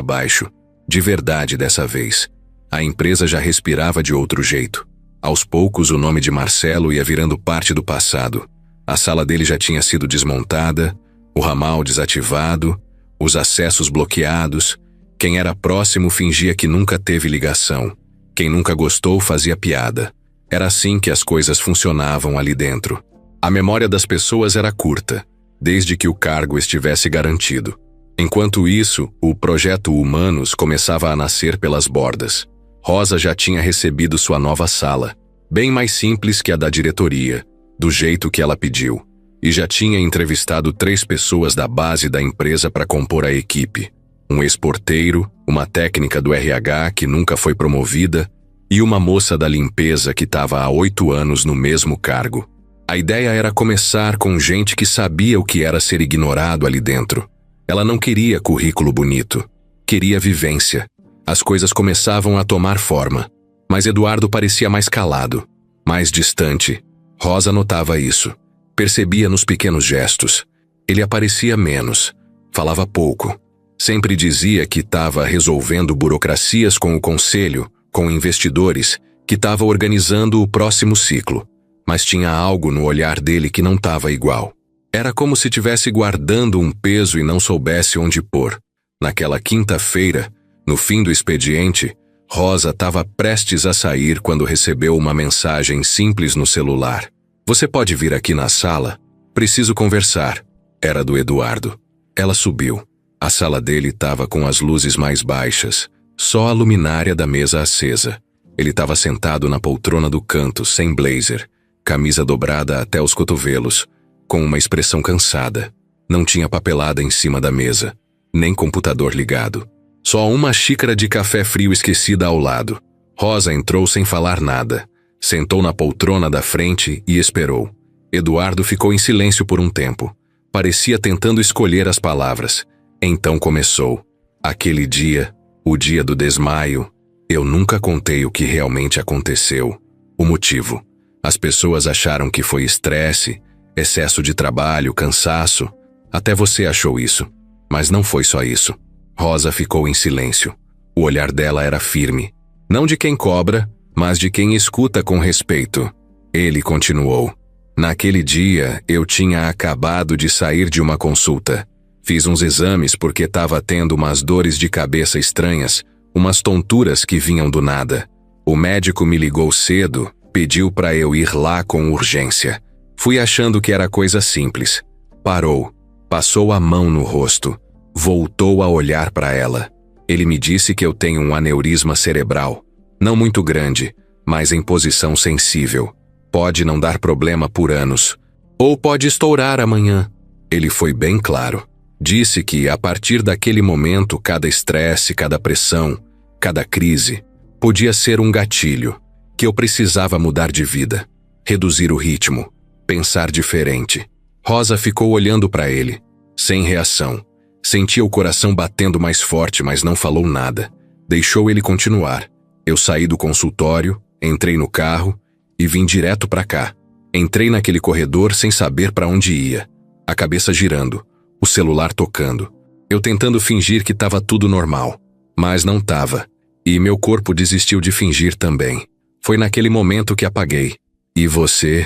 baixo. De verdade dessa vez. A empresa já respirava de outro jeito. Aos poucos o nome de Marcelo ia virando parte do passado. A sala dele já tinha sido desmontada, o ramal desativado, os acessos bloqueados. Quem era próximo fingia que nunca teve ligação. Quem nunca gostou fazia piada. Era assim que as coisas funcionavam ali dentro. A memória das pessoas era curta, desde que o cargo estivesse garantido. Enquanto isso, o projeto Humanos começava a nascer pelas bordas. Rosa já tinha recebido sua nova sala, bem mais simples que a da diretoria, do jeito que ela pediu, e já tinha entrevistado 3 pessoas da base da empresa para compor a equipe. Um ex-porteiro, uma técnica do RH que nunca foi promovida e uma moça da limpeza que estava há 8 anos no mesmo cargo. A ideia era começar com gente que sabia o que era ser ignorado ali dentro. Ela não queria currículo bonito, queria vivência. As coisas começavam a tomar forma, mas Eduardo parecia mais calado, mais distante. Rosa notava isso, percebia nos pequenos gestos. Ele aparecia menos, falava pouco. Sempre dizia que estava resolvendo burocracias com o conselho, com investidores, que estava organizando o próximo ciclo. Mas tinha algo no olhar dele que não estava igual. Era como se estivesse guardando um peso e não soubesse onde pôr. Naquela quinta-feira, no fim do expediente, Rosa estava prestes a sair quando recebeu uma mensagem simples no celular. Você pode vir aqui na sala? Preciso conversar. Era do Eduardo. Ela subiu. A sala dele estava com as luzes mais baixas, só a luminária da mesa acesa. Ele estava sentado na poltrona do canto, sem blazer, camisa dobrada até os cotovelos, com uma expressão cansada. Não tinha papelada em cima da mesa, nem computador ligado. Só uma xícara de café frio esquecida ao lado. Rosa entrou sem falar nada. Sentou na poltrona da frente e esperou. Eduardo ficou em silêncio por um tempo. Parecia tentando escolher as palavras. Então começou. Aquele dia, o dia do desmaio, eu nunca contei o que realmente aconteceu. O motivo. As pessoas acharam que foi estresse, excesso de trabalho, cansaço. Até você achou isso. Mas não foi só isso. Rosa ficou em silêncio. O olhar dela era firme. Não de quem cobra, mas de quem escuta com respeito. Ele continuou. Naquele dia, eu tinha acabado de sair de uma consulta. Fiz uns exames porque estava tendo umas dores de cabeça estranhas, umas tonturas que vinham do nada. O médico me ligou cedo, pediu para eu ir lá com urgência. Fui achando que era coisa simples. Parou, passou a mão no rosto, voltou a olhar para ela. Ele me disse que eu tenho um aneurisma cerebral. Não muito grande, mas em posição sensível. Pode não dar problema por anos. Ou pode estourar amanhã. Ele foi bem claro. Disse que, a partir daquele momento, cada estresse, cada pressão, cada crise, podia ser um gatilho. Que eu precisava mudar de vida. Reduzir o ritmo. Pensar diferente. Rosa ficou olhando para ele, sem reação. Sentia o coração batendo mais forte, mas não falou nada. Deixou ele continuar. Eu saí do consultório, entrei no carro e vim direto para cá. Entrei naquele corredor sem saber para onde ia. A cabeça girando, o celular tocando. Eu tentando fingir que estava tudo normal, mas não estava. E meu corpo desistiu de fingir também. Foi naquele momento que apaguei. E você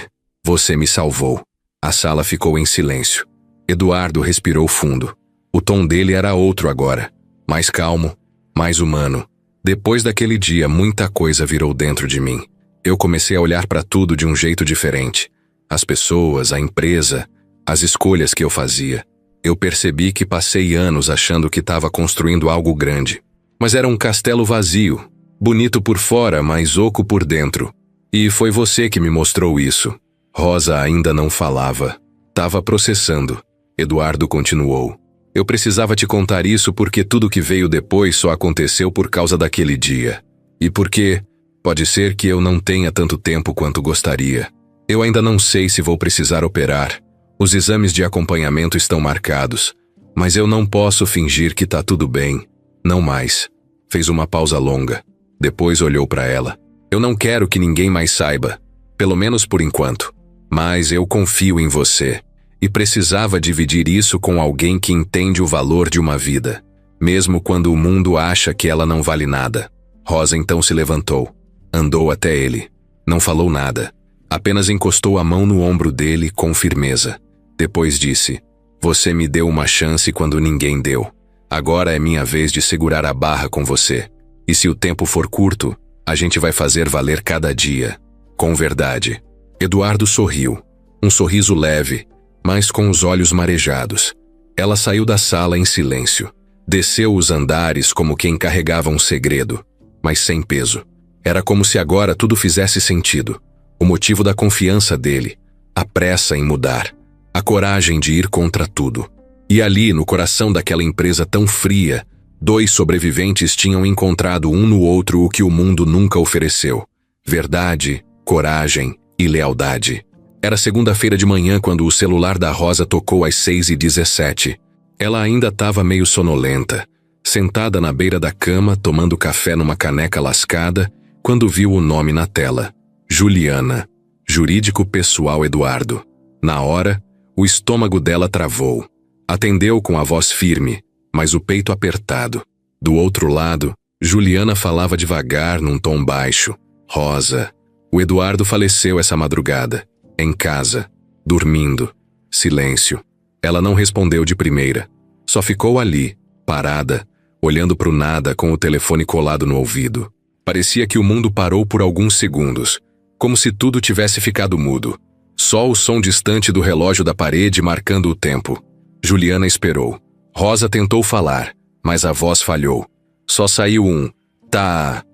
me salvou. A sala ficou em silêncio. Eduardo respirou fundo. O tom dele era outro agora, mais calmo, mais humano. Depois daquele dia, muita coisa virou dentro de mim. Eu comecei a olhar para tudo de um jeito diferente. As pessoas, a empresa, as escolhas que eu fazia. Eu percebi que passei anos achando que estava construindo algo grande. Mas era um castelo vazio, bonito por fora, mas oco por dentro. E foi você que me mostrou isso. Rosa ainda não falava. Estava processando. Eduardo continuou. Eu precisava te contar isso porque tudo que veio depois só aconteceu por causa daquele dia. E porque pode ser que eu não tenha tanto tempo quanto gostaria. Eu ainda não sei se vou precisar operar Os exames de acompanhamento estão marcados, mas eu não posso fingir que tá tudo bem. Não mais. Fez uma pausa longa. Depois olhou para ela. Eu não quero que ninguém mais saiba, pelo menos por enquanto. Mas eu confio em você. E precisava dividir isso com alguém que entende o valor de uma vida, mesmo quando o mundo acha que ela não vale nada. Rosa então se levantou. Andou até ele. Não falou nada. Apenas encostou a mão no ombro dele com firmeza. Depois disse: Você me deu uma chance quando ninguém deu. Agora é minha vez de segurar a barra com você. E se o tempo for curto, a gente vai fazer valer cada dia. Com verdade. Eduardo sorriu. Um sorriso leve, mas com os olhos marejados. Ela saiu da sala em silêncio. Desceu os andares como quem carregava um segredo, mas sem peso. Era como se agora tudo fizesse sentido. O motivo da confiança dele, a pressa em mudar, a coragem de ir contra tudo. E ali, no coração daquela empresa tão fria, 2 sobreviventes tinham encontrado um no outro o que o mundo nunca ofereceu: verdade, coragem e lealdade. Era segunda-feira de manhã quando o celular da Rosa tocou às 6h17. Ela ainda estava meio sonolenta, sentada na beira da cama, tomando café numa caneca lascada, quando viu o nome na tela: Juliana, jurídico pessoal Eduardo. Na hora, o estômago dela travou. Atendeu com a voz firme, mas o peito apertado. Do outro lado, Juliana falava devagar num tom baixo: Rosa, o Eduardo faleceu essa madrugada. Em casa, dormindo. Silêncio. Ela não respondeu de primeira. Só ficou ali, parada, olhando para o nada com o telefone colado no ouvido. Parecia que o mundo parou por alguns segundos, como se tudo tivesse ficado mudo. Só o som distante do relógio da parede marcando o tempo. Juliana esperou. Rosa tentou falar, mas a voz falhou. Só saiu um tá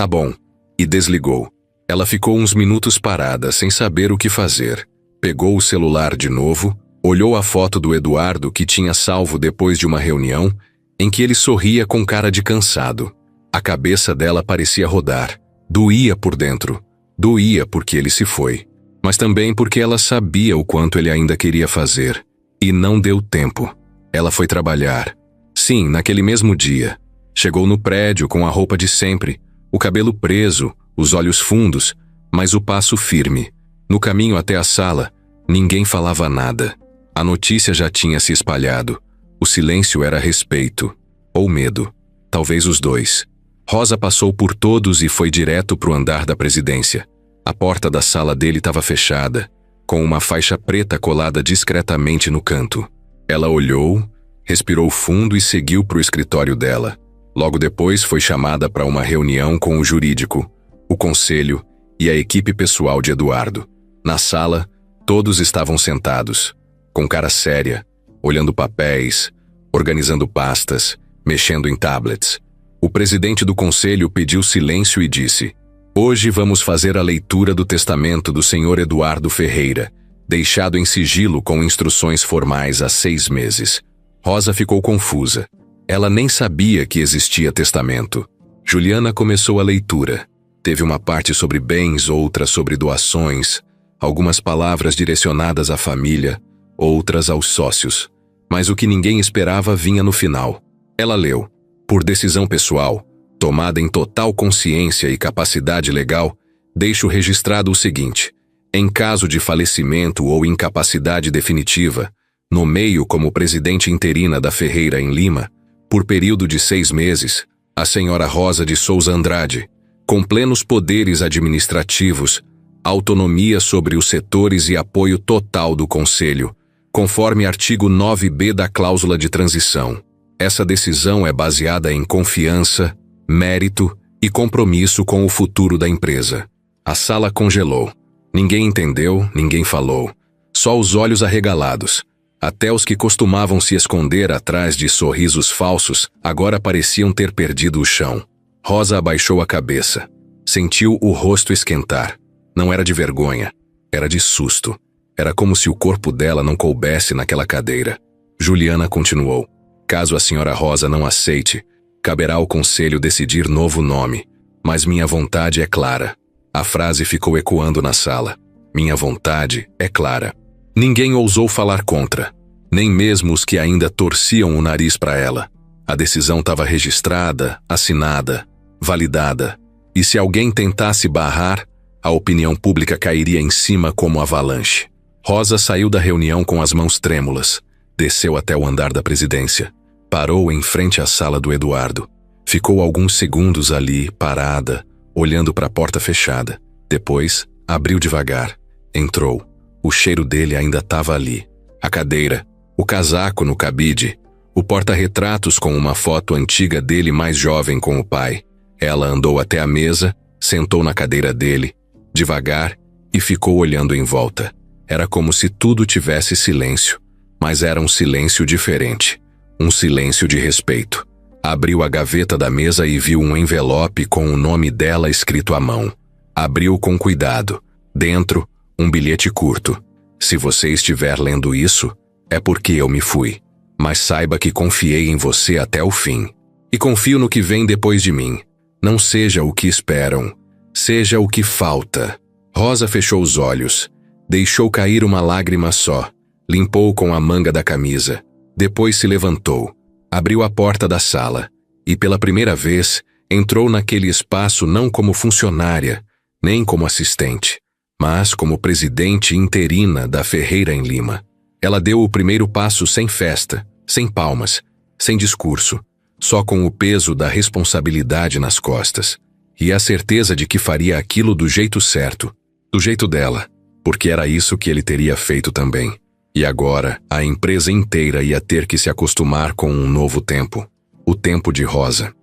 bom, e desligou. Ela ficou uns minutos parada, sem saber o que fazer. Pegou o celular de novo, olhou a foto do Eduardo que tinha salvo depois de uma reunião, em que ele sorria com cara de cansado. A cabeça dela parecia rodar. Doía por dentro. Doía porque ele se foi. Mas também porque ela sabia o quanto ele ainda queria fazer. E não deu tempo. Ela foi trabalhar. Sim, naquele mesmo dia. Chegou no prédio com a roupa de sempre, o cabelo preso, os olhos fundos, mas o passo firme. No caminho até a sala, ninguém falava nada. A notícia já tinha se espalhado. O silêncio era respeito. Ou medo. Talvez os dois. Rosa passou por todos e foi direto para o andar da presidência. A porta da sala dele estava fechada, com uma faixa preta colada discretamente no canto. Ela olhou, respirou fundo e seguiu para o escritório dela. Logo depois foi chamada para uma reunião com o jurídico, o conselho e a equipe pessoal de Eduardo. Na sala, todos estavam sentados, com cara séria, olhando papéis, organizando pastas, mexendo em tablets. O presidente do conselho pediu silêncio e disse: Hoje vamos fazer a leitura do testamento do senhor Eduardo Ferreira, deixado em sigilo com instruções formais há 6 meses. Rosa ficou confusa. Ela nem sabia que existia testamento. Juliana começou a leitura. Teve uma parte sobre bens, outra sobre doações, algumas palavras direcionadas à família, outras aos sócios. Mas o que ninguém esperava vinha no final. Ela leu: Por decisão pessoal, tomada em total consciência e capacidade legal, deixo registrado o seguinte: em caso de falecimento ou incapacidade definitiva, nomeio como presidente interina da Ferreira em Lima, por período de 6 meses, a senhora Rosa de Souza Andrade, com plenos poderes administrativos, autonomia sobre os setores e apoio total do Conselho, conforme artigo 9b da cláusula de transição. Essa decisão é baseada em confiança, mérito e compromisso com o futuro da empresa. A sala congelou. Ninguém entendeu, ninguém falou. Só os olhos arregalados. Até os que costumavam se esconder atrás de sorrisos falsos agora pareciam ter perdido o chão. Rosa abaixou a cabeça. Sentiu o rosto esquentar. Não era de vergonha, era de susto. Era como se o corpo dela não coubesse naquela cadeira. Juliana continuou: Caso a senhora Rosa não aceite, caberá ao conselho decidir novo nome. Mas minha vontade é clara. A frase ficou ecoando na sala. Minha vontade é clara. Ninguém ousou falar contra, nem mesmo os que ainda torciam o nariz para ela. A decisão estava registrada, assinada, validada, e se alguém tentasse barrar, a opinião pública cairia em cima como avalanche. Rosa saiu da reunião com as mãos trêmulas, desceu até o andar da presidência, parou em frente à sala do Eduardo. Ficou alguns segundos ali, parada, olhando para a porta fechada. Depois, abriu devagar. Entrou. O cheiro dele ainda estava ali. A cadeira, o casaco no cabide, o porta-retratos com uma foto antiga dele mais jovem com o pai. Ela andou até a mesa, sentou na cadeira dele, devagar, e ficou olhando em volta. Era como se tudo tivesse silêncio, mas era um silêncio diferente. Um silêncio de respeito. Abriu a gaveta da mesa e viu um envelope com o nome dela escrito à mão. Abriu com cuidado. Dentro, um bilhete curto. Se você estiver lendo isso, é porque eu me fui. Mas saiba que confiei em você até o fim. E confio no que vem depois de mim. Não seja o que esperam. Seja o que falta. Rosa fechou os olhos. Deixou cair uma lágrima só. Limpou com a manga da camisa. Depois se levantou. Abriu a porta da sala. E pela primeira vez, entrou naquele espaço não como funcionária, nem como assistente, mas como presidente interina da Ferreira em Lima. Ela deu o primeiro passo sem festa, sem palmas, sem discurso, só com o peso da responsabilidade nas costas e a certeza de que faria aquilo do jeito certo, do jeito dela, porque era isso que ele teria feito também. E agora, a empresa inteira ia ter que se acostumar com um novo tempo, o tempo de Rosa.